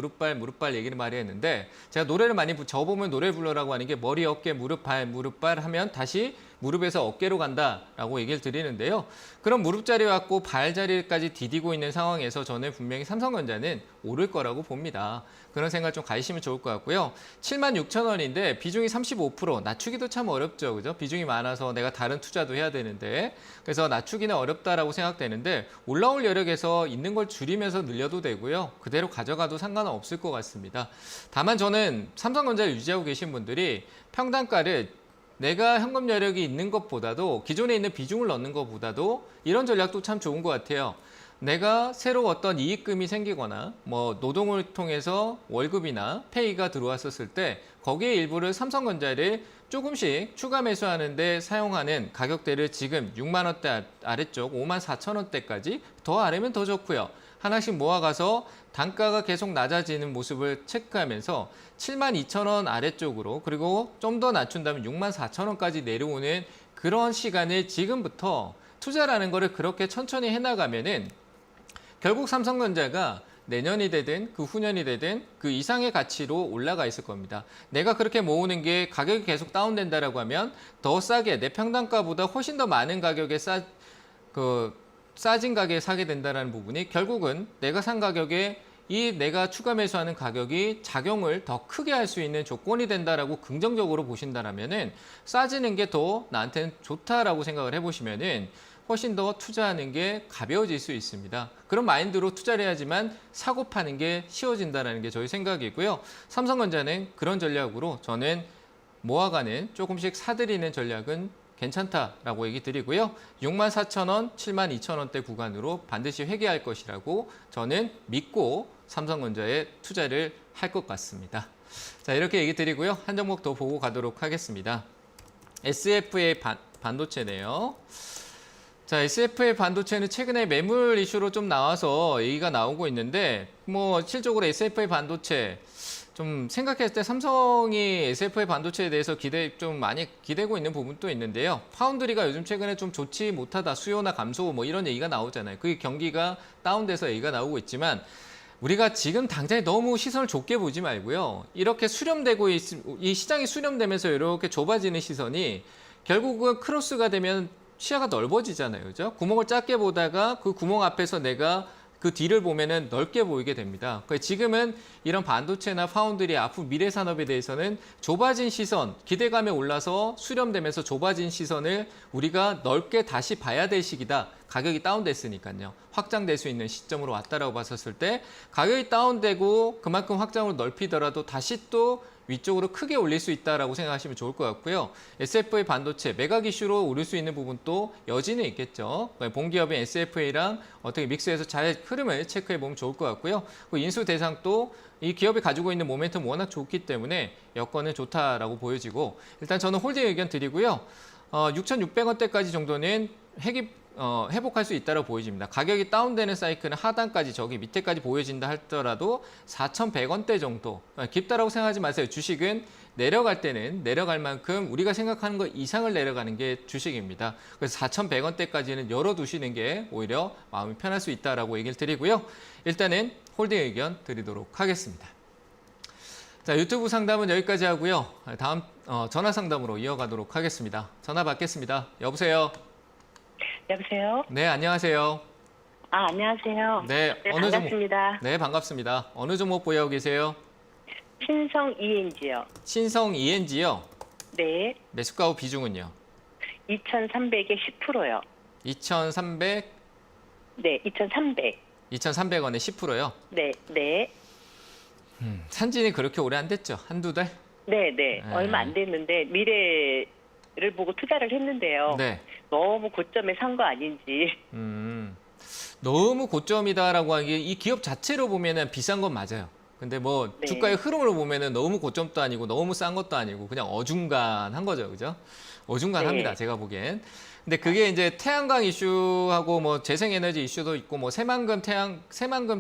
얘기를 많이 했는데 제가 노래를 많이 저보면 노래 불러라고 하는 게 머리, 어깨, 무릎발 하면 다시 무릎에서 어깨로 간다라고 얘기를 드리는데요. 그럼 무릎자리 왔고 발자리까지 디디고 있는 상황에서 저는 분명히 삼성전자는 오를 거라고 봅니다. 그런 생각 좀 가지시면 좋을 것 같고요. 76,000원인데 비중이 35%, 낮추기도 참 어렵죠. 그죠? 비중이 많아서 내가 다른 투자도 해야 되는데 그래서 낮추기는 어렵다라고 생각되는데 올라올 여력에서 있는 걸 줄이면서 늘려도 되고요. 그대로 가져가도 상관은 없을 것 같습니다. 다만 저는 삼성전자를 유지하고 계신 분들이 평단가를 내가 현금 여력이 있는 것보다도 기존에 있는 비중을 넣는 것보다도 이런 전략도 참 좋은 것 같아요. 내가 새로 어떤 이익금이 생기거나 뭐 노동을 통해서 월급이나 페이가 들어왔었을 때 거기에 일부를 삼성전자를 조금씩 추가 매수하는데 사용하는 가격대를 지금 6만 원대 아래쪽 5만 4천 원대까지 더 아래면 더 좋고요. 하나씩 모아가서 단가가 계속 낮아지는 모습을 체크하면서 7만 2천 원 아래쪽으로 그리고 좀 더 낮춘다면 6만 4천 원까지 내려오는 그런 시간을 지금부터 투자라는 거를 그렇게 천천히 해나가면은 결국 삼성전자가 내년이 되든 그 후년이 되든 그 이상의 가치로 올라가 있을 겁니다. 내가 그렇게 모으는 게 가격이 계속 다운된다라고 하면 더 싸게 내 평단가보다 훨씬 더 많은 가격에 싸진 가격에 사게 된다는 부분이 결국은 내가 산 가격에 이 내가 추가 매수하는 가격이 작용을 더 크게 할 수 있는 조건이 된다라고 긍정적으로 보신다라면은 싸지는 게 더 나한테는 좋다라고 생각을 해보시면은 훨씬 더 투자하는 게 가벼워질 수 있습니다. 그런 마인드로 투자를 해야지만 사고 파는 게 쉬워진다는 게 저희 생각이고요. 삼성전자는 그런 전략으로 저는 모아가는 조금씩 사들이는 전략은 괜찮다라고 얘기 드리고요. 6만 4천 원, 7만 2천 원대 구간으로 반드시 회귀할 것이라고 저는 믿고 삼성전자에 투자를 할 것 같습니다. 자, 이렇게 얘기 드리고요. 한 종목 더 보고 가도록 하겠습니다. SFA 반도체네요. 자, SFA 반도체는 최근에 매물 이슈로 좀 나와서 얘기가 나오고 있는데 뭐 실적으로 SFA 반도체 좀 생각했을 때 삼성이 SFA 반도체에 대해서 좀 많이 기대고 있는 부분도 있는데요. 파운드리가 요즘 최근에 좀 좋지 못하다, 수요나 감소 뭐 이런 얘기가 나오잖아요. 그게 경기가 다운돼서 얘기가 나오고 있지만 우리가 지금 당장에 너무 시선을 좁게 보지 말고요. 이렇게 이 시장이 수렴되면서 이렇게 좁아지는 시선이 결국은 크로스가 되면 시야가 넓어지잖아요. 그죠? 구멍을 작게 보다가 그 구멍 앞에서 내가 그 뒤를 보면은 넓게 보이게 됩니다. 지금은 이런 반도체나 파운드리 앞으로 미래 산업에 대해서는 좁아진 시선, 기대감에 올라서 수렴되면서 좁아진 시선을 우리가 넓게 다시 봐야 될 시기다. 가격이 다운됐으니까요. 확장될 수 있는 시점으로 왔다라고 봤었을 때 가격이 다운되고 그만큼 확장을 넓히더라도 다시 또 위쪽으로 크게 올릴 수 있다라고 생각하시면 좋을 것 같고요. SFA 반도체 매각 이슈로 오를 수 있는 부분도 여지는 있겠죠. 본기업인 SFA랑 어떻게 믹스해서 잘 흐름을 체크해 보면 좋을 것 같고요. 그 인수 대상도 이 기업이 가지고 있는 모멘텀 워낙 좋기 때문에 여건은 좋다라고 보여지고 일단 저는 홀딩 의견 드리고요. 6,600원대까지 정도는 회복할 수 있다고 보여집니다. 가격이 다운되는 사이클은 하단까지 저기 밑에까지 보여진다 할더라도 4,100원대 정도 깊다라고 생각하지 마세요. 주식은 내려갈 때는 내려갈 만큼 우리가 생각하는 것 이상을 내려가는 게 주식입니다. 그래서 4,100원대까지는 열어두시는 게 오히려 마음이 편할 수 있다라고 얘기를 드리고요. 일단은 홀딩 의견 드리도록 하겠습니다. 자, 유튜브 상담은 여기까지 하고요. 다음 전화 상담으로 이어가도록 하겠습니다. 전화 받겠습니다. 여보세요? 여보세요? 네, 안녕하세요. 안녕하세요. 네, 반갑습니다. 네, 반갑습니다. 어느 종목 보유하고 계세요? 신성 ENG요. 신성 ENG요. 네. 매수가 후 비중은요? 2,300에 10%요. 2,300, 네, 2,300. 2,300원에 10%요. 네, 네. 산지는 그렇게 오래 안 됐죠? 한두 달? 네, 네. 얼마 안 됐는데 미래를 보고 투자를 했는데요. 네. 너무 고점에 산 거 아닌지. 너무 고점이다라고 하기에 이 기업 자체로 보면은 비싼 건 맞아요. 근데 뭐 네. 주가의 흐름으로 보면은 너무 고점도 아니고 너무 싼 것도 아니고 그냥 어중간한 거죠. 그죠? 어중간합니다. 네. 제가 보기엔. 근데 그게 이제 태양광 이슈하고 뭐 재생에너지 이슈도 있고 뭐 새만금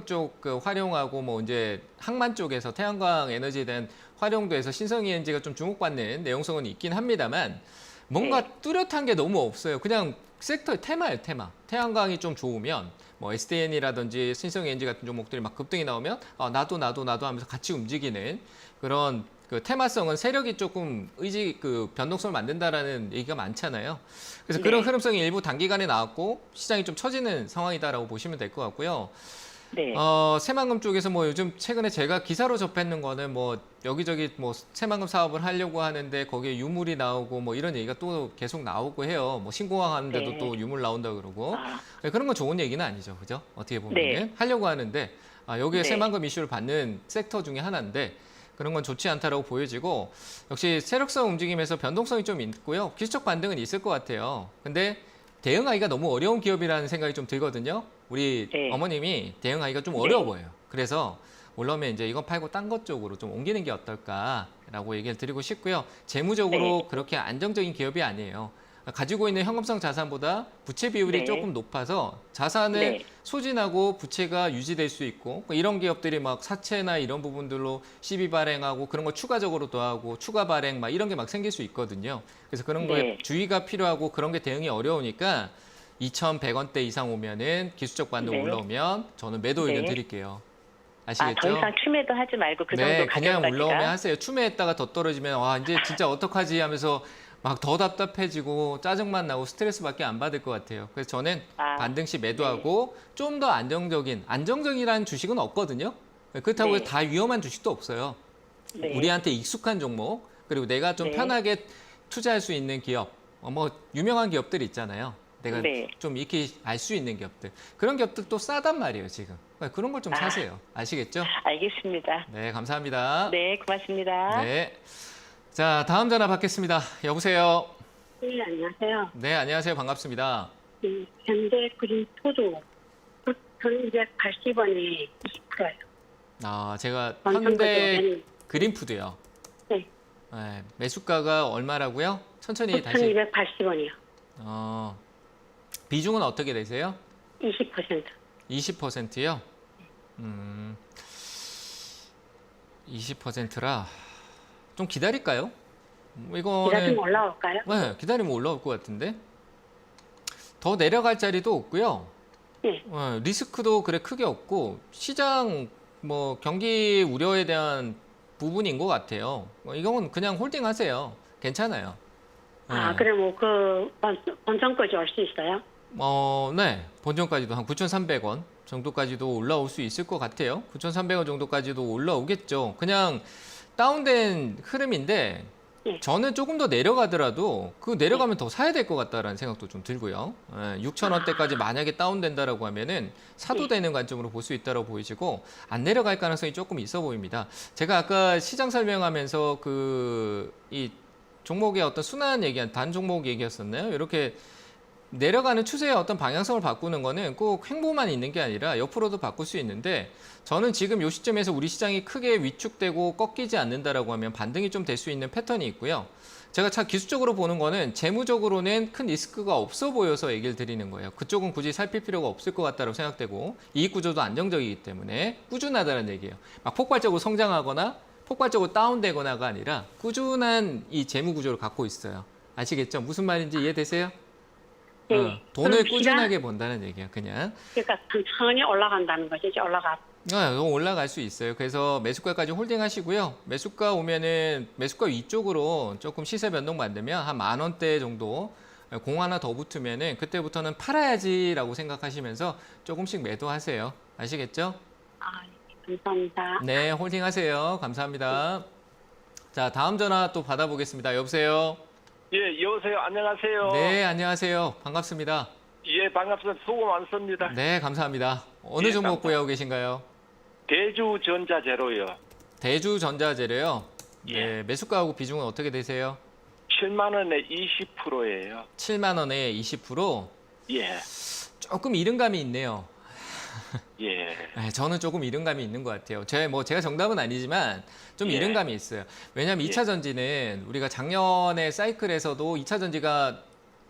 쪽 그 활용하고 뭐 이제 항만 쪽에서 태양광 에너지에 대한 활용도 해서 신성 ENG가 좀 주목받는 내용성은 있긴 합니다만 뭔가 네. 뚜렷한 게 너무 없어요. 그냥 섹터의 테마예요, 테마. 태양광이 좀 좋으면 뭐 SDN이라든지 신성 ENG 같은 종목들이 막 급등이 나오면 나도 하면서 같이 움직이는 그런 그 테마성은 세력이 조금 변동성을 만든다라는 얘기가 많잖아요. 그래서 그런 네. 흐름성이 일부 단기간에 나왔고 시장이 좀 처지는 상황이다라고 보시면 될 것 같고요. 네. 새만금 쪽에서 뭐 요즘 최근에 제가 기사로 접했는 거는 뭐 여기저기 뭐 새만금 사업을 하려고 하는데 거기에 유물이 나오고 뭐 이런 얘기가 또 계속 나오고 해요. 뭐 신공항 하는데도 네. 또 유물 나온다 그러고 아, 그런 건 좋은 얘기는 아니죠, 그죠? 어떻게 보면은 네. 하려고 하는데 여기에 네. 새만금 이슈를 받는 섹터 중에 하나인데 그런 건 좋지 않다라고 보여지고 역시 세력성 움직임에서 변동성이 좀 있고요. 기술적 반등은 있을 것 같아요. 근데 대응하기가 너무 어려운 기업이라는 생각이 좀 들거든요. 우리 네. 어머님이 대응하기가 좀 네. 어려워 보여요. 그래서 올라오면 이제 이거 팔고 딴 것 쪽으로 좀 옮기는 게 어떨까라고 얘기를 드리고 싶고요. 재무적으로 네. 그렇게 안정적인 기업이 아니에요. 가지고 있는 현금성 자산보다 부채 비율이 네. 조금 높아서 자산을 네. 소진하고 부채가 유지될 수 있고 이런 기업들이 막 사채나 이런 부분들로 시비 발행하고 그런 거 추가적으로 더하고 추가 발행 막 이런 게 막 생길 수 있거든요. 그래서 그런 거에 네. 주의가 필요하고 그런 게 대응이 어려우니까 2,100원대 이상 오면은 기술적 반등 네. 올라오면 저는 매도 의견 네. 드릴게요. 아시겠죠? 더 이상 추매도 하지 말고 그 정도 네, 그냥 가격까지가. 올라오면 하세요. 추매했다가 더 떨어지면 이제 진짜 어떡하지 하면서 막 더 답답해지고 짜증만 나고 스트레스밖에 안 받을 것 같아요. 그래서 저는 반등 시 매도하고 좀 더 안정적이라는 주식은 없거든요. 그렇다고 네. 다 위험한 주식도 없어요. 네. 우리한테 익숙한 종목 그리고 내가 좀 네. 편하게 투자할 수 있는 기업, 뭐 유명한 기업들이 있잖아요. 내가 네. 좀 익히 알 수 있는 기업들 그런 기업들도 싸단 말이에요 지금. 그런 걸 좀 사세요. 아시겠죠? 알겠습니다. 네, 감사합니다. 네, 고맙습니다. 네. 자, 다음 전화 받겠습니다. 여보세요. 네, 안녕하세요. 네, 안녕하세요. 반갑습니다. 현대 그린 토종 9,280원에 20%예요. 제가 현대 그린푸드요. 네. 네, 매수가가 얼마라고요? 천천히 다시. 9,280원이요. 비중은 어떻게 되세요? 20%. 20%요? 20%라 좀 기다릴까요? 이거는 기다리면 올라올까요? 네, 기다리면 올라올 것 같은데 더 내려갈 자리도 없고요. 네. 리스크도 그래 크게 없고 시장 뭐 경기 우려에 대한 부분인 것 같아요. 이건 그냥 홀딩하세요. 괜찮아요. 그럼 그 본전까지 올 수 있어요? 네, 본전까지도 한 9,300원 정도까지도 올라올 수 있을 것 같아요. 9,300원 정도까지도 올라오겠죠. 그냥 다운된 흐름인데 저는 조금 더 내려가더라도 그 내려가면 더 사야 될 것 같다라는 생각도 좀 들고요. 6천 원대까지 만약에 다운된다라고 하면은 사도 되는 관점으로 볼 수 있다고 보이시고 안 내려갈 가능성이 조금 있어 보입니다. 제가 아까 시장 설명하면서 이 종목의 어떤 순환 얘기한 단 종목 얘기였었나요? 이렇게 내려가는 추세의 어떤 방향성을 바꾸는 거는 꼭 횡보만 있는 게 아니라 옆으로도 바꿀 수 있는데 저는 지금 이 시점에서 우리 시장이 크게 위축되고 꺾이지 않는다라고 하면 반등이 좀 될 수 있는 패턴이 있고요. 제가 참 기술적으로 보는 거는 재무적으로는 큰 리스크가 없어 보여서 얘기를 드리는 거예요. 그쪽은 굳이 살필 필요가 없을 것 같다고 생각되고 이익 구조도 안정적이기 때문에 꾸준하다는 얘기예요. 막 폭발적으로 성장하거나 폭발적으로 다운되거나가 아니라 꾸준한 이 재무 구조를 갖고 있어요. 아시겠죠? 무슨 말인지 이해되세요? 네. 돈을 그럼 꾸준하게 번다는 얘기야, 그냥. 그러니까 천천히 올라간다는 거죠. 이제 올라가. 올라갈 수 있어요. 그래서 매수가까지 홀딩하시고요. 매수가 오면은 매수가 위쪽으로 조금 시세 변동 만들면 한 10,000원대 정도 공 하나 더 붙으면은 그때부터는 팔아야지라고 생각하시면서 조금씩 매도하세요. 아시겠죠? 아, 감사합니다. 네, 홀딩하세요. 감사합니다. 자, 다음 전화 또 받아보겠습니다. 여보세요? 예, 여보세요. 안녕하세요. 네, 안녕하세요. 반갑습니다. 예, 반갑습니다. 수고 많습니다. 네, 감사합니다. 어느 예, 종목 구매하고 계신가요? 대주전자재료요. 대주전자재료요? 예. 네, 매수가하고 비중은 어떻게 되세요? 7만 원에 20%예요. 7만 원에 20%? 예. 조금 이른감이 있네요. 예. 네, 저는 조금 이른감이 있는 것 같아요. 제가 정답은 아니지만 좀 예. 이른감이 있어요. 왜냐하면 예. 2차 전지는 우리가 작년에 사이클에서도 2차 전지가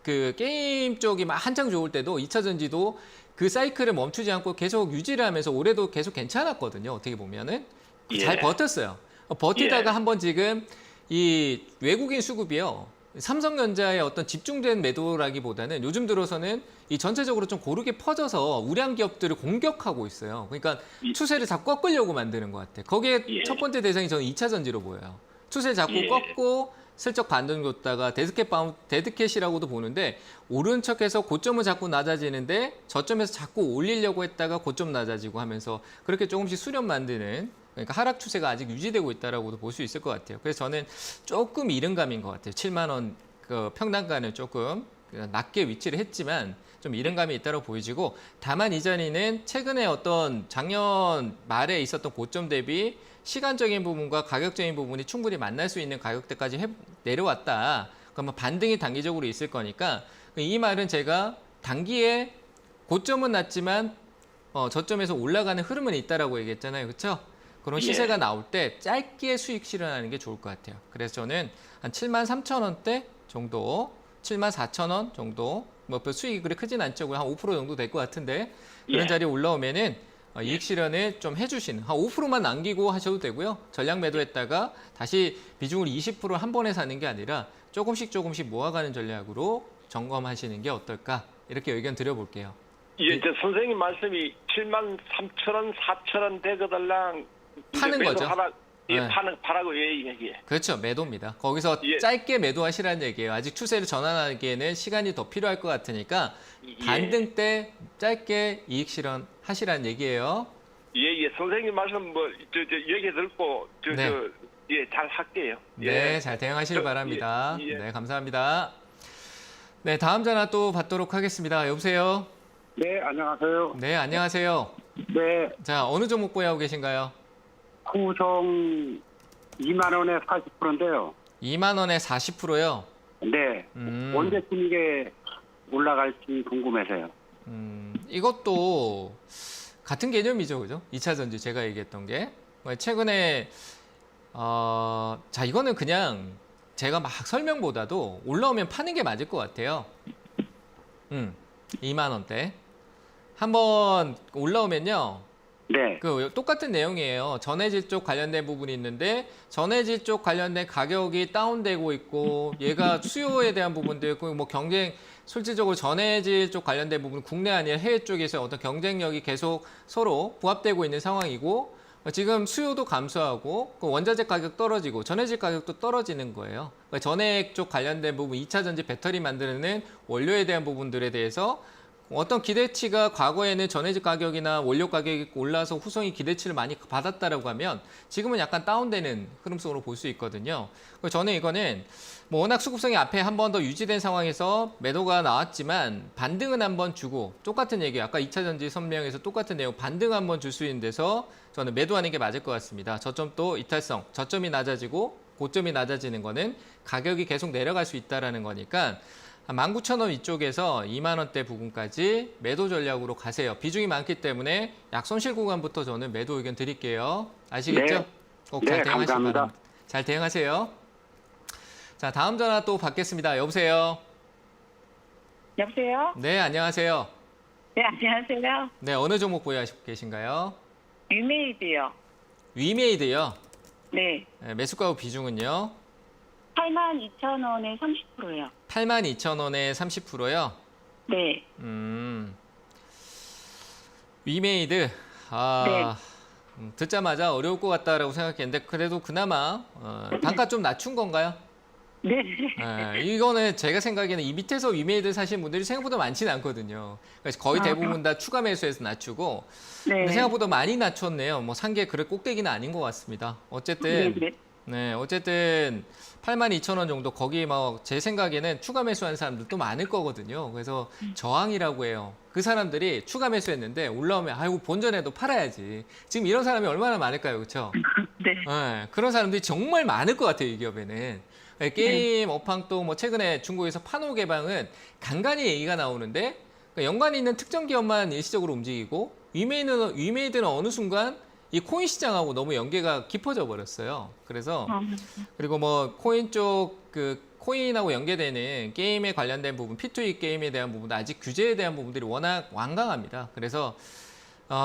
그 게임 쪽이 막 한창 좋을 때도 2차 전지도 그 사이클을 멈추지 않고 계속 유지를 하면서 올해도 계속 괜찮았거든요. 어떻게 보면은 예. 잘 버텼어요. 버티다가 예. 한번 지금 이 외국인 수급이요. 삼성전자의 어떤 집중된 매도라기보다는 요즘 들어서는 이 전체적으로 좀 고르게 퍼져서 우량 기업들을 공격하고 있어요. 그러니까 추세를 자꾸 꺾으려고 만드는 것 같아요. 거기에 예. 첫 번째 대상이 저는 2차 전지로 보여요. 추세를 자꾸 예. 꺾고 슬쩍 반등 줬다가 데드캣이라고도 보는데 오른 척해서 고점은 자꾸 낮아지는데 저점에서 자꾸 올리려고 했다가 고점 낮아지고 하면서 그렇게 조금씩 수렴 만드는 그러니까 하락 추세가 아직 유지되고 있다라고도 볼 수 있을 것 같아요. 그래서 저는 조금 이른감인 것 같아요. 7만 원 그 평단가는 조금 낮게 위치를 했지만 좀 이른감이 있다고 보이지고 다만 이 자리는 최근에 어떤 작년 말에 있었던 고점 대비 시간적인 부분과 가격적인 부분이 충분히 만날 수 있는 가격대까지 내려왔다. 그러면 반등이 단기적으로 있을 거니까 이 말은 제가 단기에 고점은 낮지만 저점에서 올라가는 흐름은 있다라고 얘기했잖아요. 그렇죠? 그런 시세가 나올 때 짧게 수익 실현하는 게 좋을 것 같아요. 그래서 저는 한 73,000원대 정도, 74,000원 정도, 뭐 수익이 그리 크진 않죠. 한 5% 정도 될 것 같은데 그런 예. 자리에 올라오면은 이익 실현을 좀 해주시는 한 5%만 남기고 하셔도 되고요. 전량 매도했다가 다시 비중을 20% 한 번에 사는 게 아니라 조금씩 모아가는 전략으로 점검하시는 게 어떨까 이렇게 의견 드려볼게요. 예, 저 선생님 말씀이 7만 3천 원, 4천 원 되거들랑 파는 거죠. 예, 네. 파라고 예. 그렇죠. 매도입니다. 거기서 예. 짧게 매도하시라는 얘기예요. 아직 추세를 전환하기에는 시간이 더 필요할 것 같으니까 예. 반등 때 짧게 이익 실현 하시라는 얘기예요. 예, 선생님 말씀 얘기 듣고 네. 잘 할게요. 네, 예. 잘 대응하시길 바랍니다. 예. 네, 감사합니다. 네, 다음 전화 또 받도록 하겠습니다. 여보세요? 네, 안녕하세요. 네, 안녕하세요. 네, 자, 어느 종목 보유하고 계신가요? 후성 2만 원에 40%인데요. 2만 원에 40%요. 네, 언제쯤 이게 올라갈지 궁금해서요. 이것도 같은 개념이죠, 그죠? 2차 전지 제가 얘기했던 게 최근에 자 이거는 그냥 제가 막 설명보다도 올라오면 파는 게 맞을 것 같아요. 2만 원대 한번 올라오면요. 네, 그 똑같은 내용이에요. 전해질 쪽 관련된 부분이 있는데 전해질 쪽 관련된 가격이 다운되고 있고 얘가 수요에 대한 부분도 있고 뭐 경쟁 실질적으로 전해질 쪽 관련된 부분 국내 아니라 해외 쪽에서 어떤 경쟁력이 계속 서로 부합되고 있는 상황이고 지금 수요도 감소하고 원자재 가격 떨어지고 전해질 가격도 떨어지는 거예요. 그러니까 전해 쪽 관련된 부분 2차 전지 배터리 만드는 원료에 대한 부분들에 대해서 어떤 기대치가 과거에는 전해질 가격이나 원료 가격이 올라서 후성이 기대치를 많이 받았다라고 하면 지금은 약간 다운되는 흐름 속으로 볼 수 있거든요. 저는 이거는 뭐 워낙 수급성이 앞에 한 번 더 유지된 상황에서 매도가 나왔지만 반등은 한번 주고 똑같은 얘기예요. 아까 2차 전지 선명에서 똑같은 내용 반등 한번 줄 수 있는 데서 저는 매도하는 게 맞을 것 같습니다. 저점도 이탈성, 저점이 낮아지고 고점이 낮아지는 거는 가격이 계속 내려갈 수 있다는 거니까 19,000원 위쪽에서 2만 원대 부분까지 매도 전략으로 가세요. 비중이 많기 때문에 약 손실 구간부터 저는 매도 의견 드릴게요. 아시겠죠? 네. 꼭 잘 네, 대응하시기 감사합니다. 바랍니다. 잘 대응하세요. 자, 다음 전화 또 받겠습니다. 여보세요? 여보세요? 네, 안녕하세요. 네, 안녕하세요. 네, 어느 종목 보유하시고 계신가요? 유메이드요. 위메이드요. 네. 네, 매수가와 비중은요? 82,000원에 30%요. 82,000원에 30%요? 네. 위메이드. 듣자마자 어려울 것 같다라고 생각했는데 그래도 그나마 단가 좀 낮춘 건가요? 네. 이거는 제가 생각에는 이 밑에서 위메이드 사신 분들이 생각보다 많지는 않거든요. 그래서 거의 대부분 다 추가 매수해서 낮추고 근데 네. 생각보다 많이 낮췄네요. 뭐 산 게 그래 꼭대기는 아닌 것 같습니다. 어쨌든 네. 네, 어쨌든 82,000원 정도 거기 막 제 생각에는 추가 매수한 사람들도 많을 거거든요. 그래서 저항이라고 해요. 그 사람들이 추가 매수했는데 올라오면 아이고 본전에도 팔아야지. 지금 이런 사람이 얼마나 많을까요, 그렇죠? 네. 네, 그런 사람들이 정말 많을 것 같아요, 이 기업에는. 게임 업황도 뭐 최근에 중국에서 판호 개방은 간간히 얘기가 나오는데 그러니까 연관이 있는 특정 기업만 일시적으로 움직이고 위메이드는 어느 순간 이 코인 시장하고 너무 연계가 깊어져 버렸어요. 그래서 그리고 뭐 코인 쪽 그 코인하고 연계되는 게임에 관련된 부분, P2E 게임에 대한 부분도 아직 규제에 대한 부분들이 워낙 완강합니다. 그래서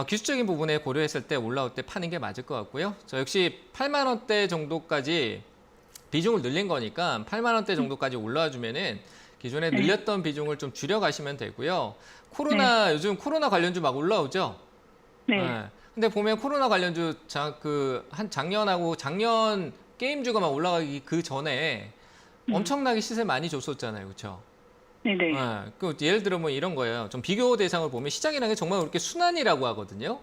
기술적인 부분에 고려했을 때 올라올 때 파는 게 맞을 것 같고요. 저 역시 8만 원대 정도까지 비중을 늘린 거니까 8만 원대 정도까지 올라와 주면은 기존에 늘렸던 비중을 좀 줄여 가시면 되고요. 요즘 코로나 관련주 막 올라오죠. 네. 근데 보면 코로나 관련주 작년 게임주가 막 올라가기 그 전에 엄청나게 시세 많이 줬었잖아요, 그렇죠? 네네. 그 예를 들어 뭐 이런 거예요. 좀 비교 대상을 보면 시장이라는 게 정말 그렇게 순환이라고 하거든요.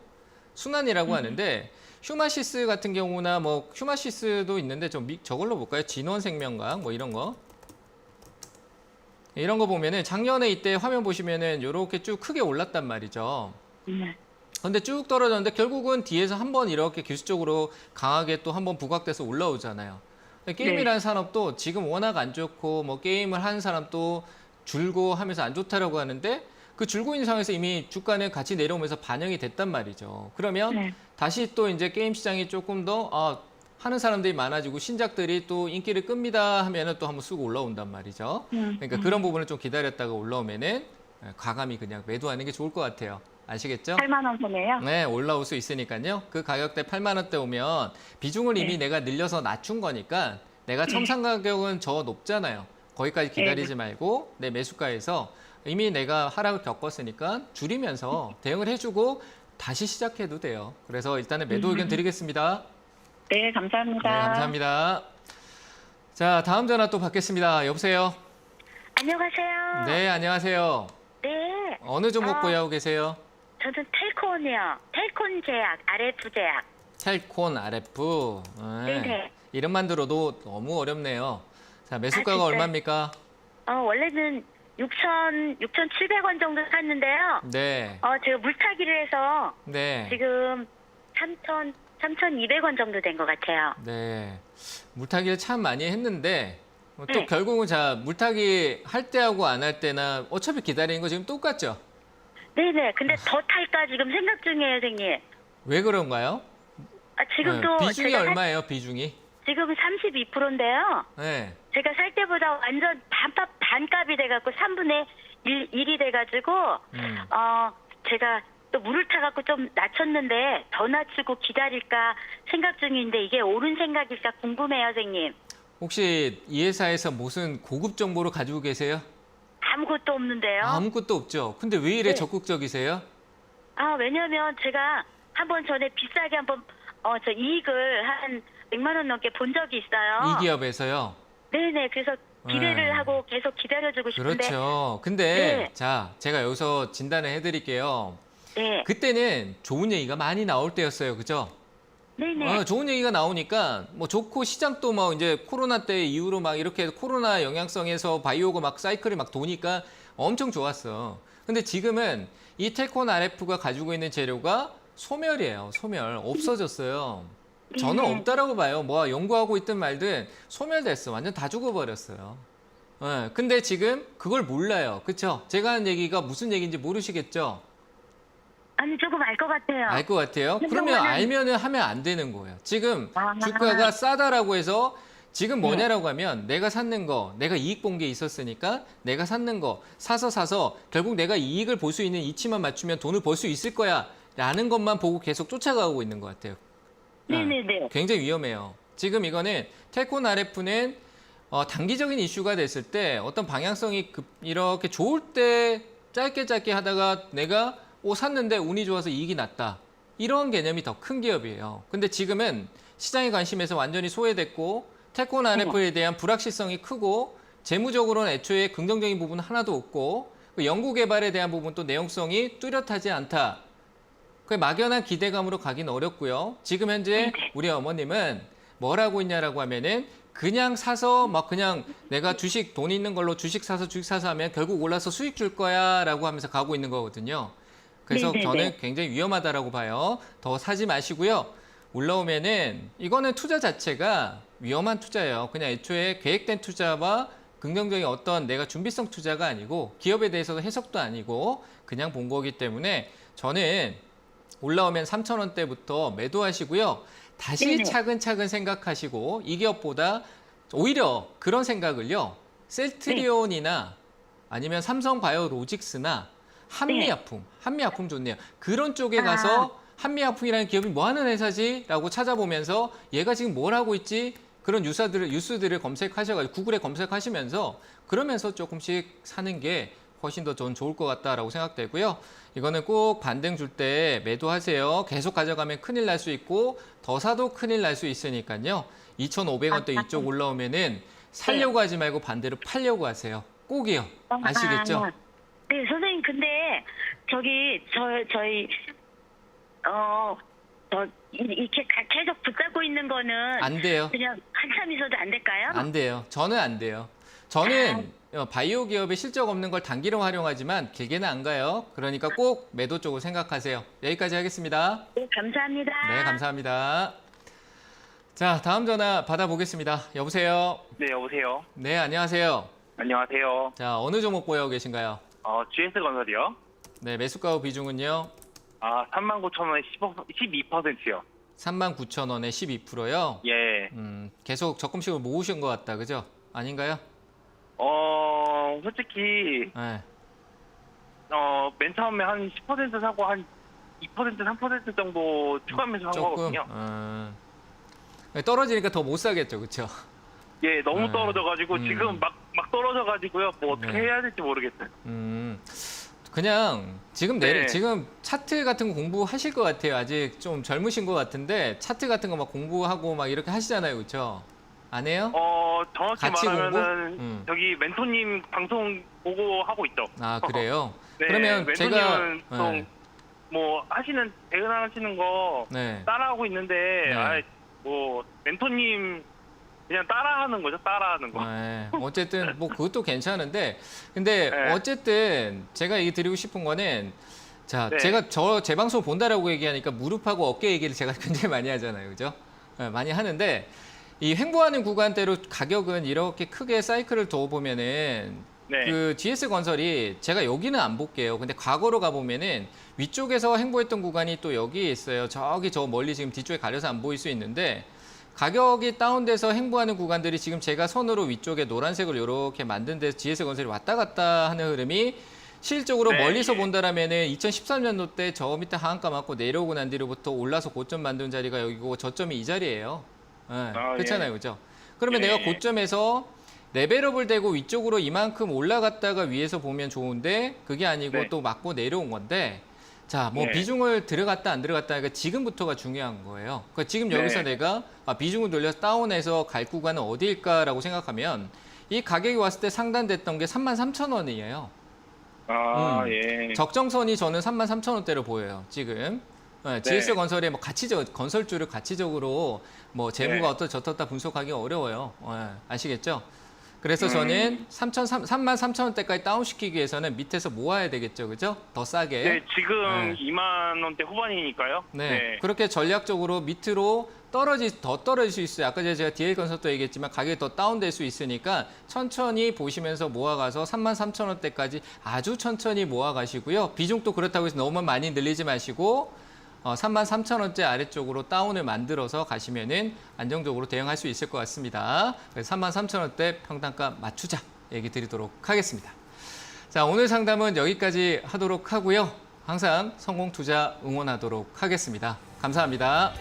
순환이라고 하는데 휴마시스 같은 경우나 뭐 휴마시스도 있는데 저걸로 볼까요? 진원생명강 뭐 이런 거. 이런 거 보면은 작년에 이때 화면 보시면은 이렇게 쭉 크게 올랐단 말이죠. 네. 근데 쭉 떨어졌는데 결국은 뒤에서 한번 이렇게 기술적으로 강하게 또 한번 부각돼서 올라오잖아요. 게임이라는 산업도 지금 워낙 안 좋고 뭐 게임을 하는 사람도 줄고 하면서 안 좋다라고 하는데 그 줄고 있는 상황에서 이미 주가는 같이 내려오면서 반영이 됐단 말이죠. 그러면 다시 또 이제 게임 시장이 조금 더 하는 사람들이 많아지고 신작들이 또 인기를 끕니다 하면은 또 한번 쑥 올라온단 말이죠. 그러니까 그런 부분을 좀 기다렸다가 올라오면은 과감히 그냥 매도하는 게 좋을 것 같아요. 아시겠죠? 8만 원 손해요? 네, 올라올 수 있으니까요. 그 가격대 8만 원대 오면 비중을 이미 내가 늘려서 낮춘 거니까 내가 첨상 가격은 저 높잖아요. 거기까지 기다리지 말고 내 매수가에서 이미 내가 하락을 겪었으니까 줄이면서 대응을 해주고 다시 시작해도 돼요. 그래서 일단은 매도 의견 드리겠습니다. 네, 감사합니다. 네, 감사합니다. 자, 다음 전화 또 받겠습니다. 여보세요? 안녕하세요. 네, 안녕하세요. 네. 어느 종목 보유하고 계세요? 저는 텔콘이요. 텔콘 제약, RF 제약. 텔콘 RF. 네네. 이름만 들어도 너무 어렵네요. 자, 매수가가 진짜요? 얼마입니까? 원래는 6,700원 정도 샀는데요. 네. 제가 물타기를 해서 네. 지금 3,200원 정도 된 것 같아요. 네. 물타기를 참 많이 했는데 또 네. 결국은 지물 할 때하고 안 할 때나 어차피 기다리는 거 지금 똑같죠? 네네. 근데 더 탈까 지금 생각 중이에요, 선생님. 왜 그런가요? 지금도 비중이 제가 얼마예요, 비중이? 지금 32%인데요. 네. 제가 살 때보다 완전 반값이 돼갖고 3분의 1이 돼가지고 제가 또 물을 타갖고 좀 낮췄는데 더 낮추고 기다릴까 생각 중인데 이게 옳은 생각일까 궁금해요, 선생님. 혹시 이 회사에서 무슨 고급 정보를 가지고 계세요? 아무것도 없는데요. 아무것도 없죠. 근데 왜 이래 네. 적극적이세요? 왜냐면 제가 한번 전에 비싸게 한번 저 이익을 한 100만 원 넘게 본 적이 있어요. 이 기업에서요? 네네. 그래서 기대를 하고 계속 기다려주고 싶은데. 그렇죠. 근데 네. 자, 제가 여기서 진단을 해드릴게요. 네. 그때는 좋은 얘기가 많이 나올 때였어요. 그죠? 네네. 좋은 얘기가 나오니까 뭐 좋고 시장도 막 이제 코로나 때 이후로 막 이렇게 코로나 영향성에서 바이오가 막 사이클이 막 도니까 엄청 좋았어. 근데 지금은 이 텔콘 RF가 가지고 있는 재료가 소멸이에요. 소멸. 없어졌어요. 저는 없다라고 봐요. 뭐 연구하고 있든 말든 소멸됐어. 완전 다 죽어버렸어요. 근데 지금 그걸 몰라요. 그쵸? 제가 하는 얘기가 무슨 얘기인지 모르시겠죠? 아니 조금 알 것 같아요. 알 것 같아요? 그러면 그동안은- 알면은 하면 안 되는 거예요. 지금 아. 주가가 싸다라고 해서 지금 뭐냐라고 하면 내가 샀는 거, 내가 이익 본 게 있었으니까 내가 샀는 거 사서 결국 내가 이익을 볼 수 있는 이치만 맞추면 돈을 벌 수 있을 거야 라는 것만 보고 계속 쫓아가고 있는 것 같아요. 네네네. 굉장히 위험해요. 지금 이거는 텔콘 RF는 단기적인 이슈가 됐을 때 어떤 방향성이 이렇게 좋을 때 짧게 하다가 내가 샀는데 운이 좋아서 이익이 났다. 이런 개념이 더 큰 기업이에요. 근데 지금은 시장의 관심에서 완전히 소외됐고 텔콘 RF에 대한 불확실성이 크고 재무적으로는 애초에 긍정적인 부분은 하나도 없고 연구 개발에 대한 부분도 내용성이 뚜렷하지 않다. 그 막연한 기대감으로 가긴 어렵고요. 지금 현재 우리 어머님은 뭘 하고 있냐라고 하면은 그냥 사서 막 그냥 내가 주식 돈 있는 걸로 주식 사서 하면 결국 올라서 수익 줄 거야라고 하면서 가고 있는 거거든요. 그래서 네네네. 저는 굉장히 위험하다라고 봐요. 더 사지 마시고요. 올라오면은 이거는 투자 자체가 위험한 투자예요. 그냥 애초에 계획된 투자와 긍정적인 어떤 내가 준비성 투자가 아니고 기업에 대해서도 해석도 아니고 그냥 본 거기 때문에 저는 올라오면 3,000원대부터 매도하시고요. 다시 네네. 차근차근 생각하시고 이 기업보다 오히려 그런 생각을요. 셀트리온이나 아니면 삼성바이오로직스나 한미약품 좋네요. 그런 쪽에 가서 한미약품이라는 기업이 뭐 하는 회사지? 라고 찾아보면서 얘가 지금 뭘 하고 있지? 그런 뉴스들을 검색하셔가지고 구글에 검색하시면서 그러면서 조금씩 사는 게 훨씬 더 전 좋을 것 같다라고 생각되고요. 이거는 꼭 반등 줄 때 매도하세요. 계속 가져가면 큰일 날 수 있고 더 사도 큰일 날 수 있으니까요. 2,500원대 이쪽 올라오면은 살려고 하지 말고 반대로 팔려고 하세요. 꼭이요. 아시겠죠? 네, 선생님, 근데, 저희, 이렇게 계속 붙잡고 있는 거는. 안 돼요. 그냥 한참 있어도 안 될까요? 안 돼요. 저는 안 돼요. 저는 바이오 기업에 실적 없는 걸 단기로 활용하지만 길게는 안 가요. 그러니까 꼭 매도 쪽을 생각하세요. 여기까지 하겠습니다. 네, 감사합니다. 네, 감사합니다. 자, 다음 전화 받아보겠습니다. 여보세요? 네, 여보세요. 네, 안녕하세요. 안녕하세요. 자, 어느 종목 보유하고 계신가요? GS건설이요. 네, 매수가 비중은요? 39,000원에 12%요. 39,000원에 12%요? 예. 계속 적금식으로 모으신 것 같다, 그죠? 아닌가요? 솔직히, 네. 맨 처음에 한 10% 사고 한 2%, 3% 정도 추가 매수한 거거든요. 떨어지니까 더 못 사겠죠, 그렇죠? 예, 너무 네. 떨어져가지고 지금 막 떨어져가지고요. 뭐 어떻게 네. 해야 될지 모르겠어요. 그냥 지금 네. 지금 차트 같은 거 공부하실 것 같아요. 아직 좀 젊으신 것 같은데 차트 같은 거 막 공부하고 막 이렇게 하시잖아요, 그렇죠? 안 해요? 정확히 같이 말하면은 공부? 저기 멘토님 방송 보고 하고 있죠. 아, 그래요? 네, 그러면 제가 멘토님은 또 뭐 대응하시는 거 네. 따라하고 있는데 네. 멘토님 그냥 따라하는 거죠. 따라하는 거. 네. 어쨌든 뭐 그것도 괜찮은데 근데 네. 어쨌든 제가 얘기 드리고 싶은 거는 자, 네. 제가 제 방송 본다라고 얘기하니까 무릎하고 어깨 얘기를 제가 굉장히 많이 하잖아요. 그죠? 네, 많이 하는데 이 횡보하는 구간대로 가격은 이렇게 크게 사이클을 둬 보면은 네. 그 GS건설이 제가 여기는 안 볼게요. 근데 과거로 가보면은 위쪽에서 횡보했던 구간이 또 여기에 있어요. 저기 저 멀리 지금 뒤쪽에 가려서 안 보일 수 있는데 가격이 다운돼서 횡보하는 구간들이 지금 제가 선으로 위쪽에 노란색으로 이렇게 만든 데서 GS건설이 왔다 갔다 하는 흐름이 실질적으로 네. 멀리서 본다라면은 2013년도 때 저 밑에 하한가 맞고 내려오고 난 뒤로부터 올라서 고점 만든 자리가 여기고 저점이 이 자리예요. 네, 그렇잖아요, 그죠? 그러면 예. 내가 고점에서 레벨업을 되고 위쪽으로 이만큼 올라갔다가 위에서 보면 좋은데 그게 아니고 네. 또 맞고 내려온 건데 자, 뭐 네. 비중을 들어갔다 안 들어갔다가 지금부터가 중요한 거예요. 그러니까 지금 네. 여기서 내가 비중을 돌려서 다운해서 갈 구간은 어디일까라고 생각하면 이 가격이 왔을 때 상단됐던 게 33,000원이에요. 예. 적정선이 저는 33,000원대로 보여요, 지금. 네, GS건설의 뭐 건설주를 가치적으로 뭐 재무가 어떻다 분석하기 어려워요. 아시겠죠? 그래서 저는 33,000원대까지 다운시키기 위해서는 밑에서 모아야 되겠죠, 그죠? 더 싸게. 네, 지금 2만 원대 후반이니까요. 네, 그렇게 전략적으로 밑으로 더 떨어질 수 있어요. 아까 제가 DL건설도 얘기했지만 가격이 더 다운될 수 있으니까 천천히 보시면서 모아가서 33,000원대까지 아주 천천히 모아가시고요. 비중도 그렇다고 해서 너무 많이 늘리지 마시고 33,000원대 아래쪽으로 다운을 만들어서 가시면은 안정적으로 대응할 수 있을 것 같습니다. 그래서 33,000원대 평단가 맞추자 얘기 드리도록 하겠습니다. 자, 오늘 상담은 여기까지 하도록 하고요. 항상 성공 투자 응원하도록 하겠습니다. 감사합니다.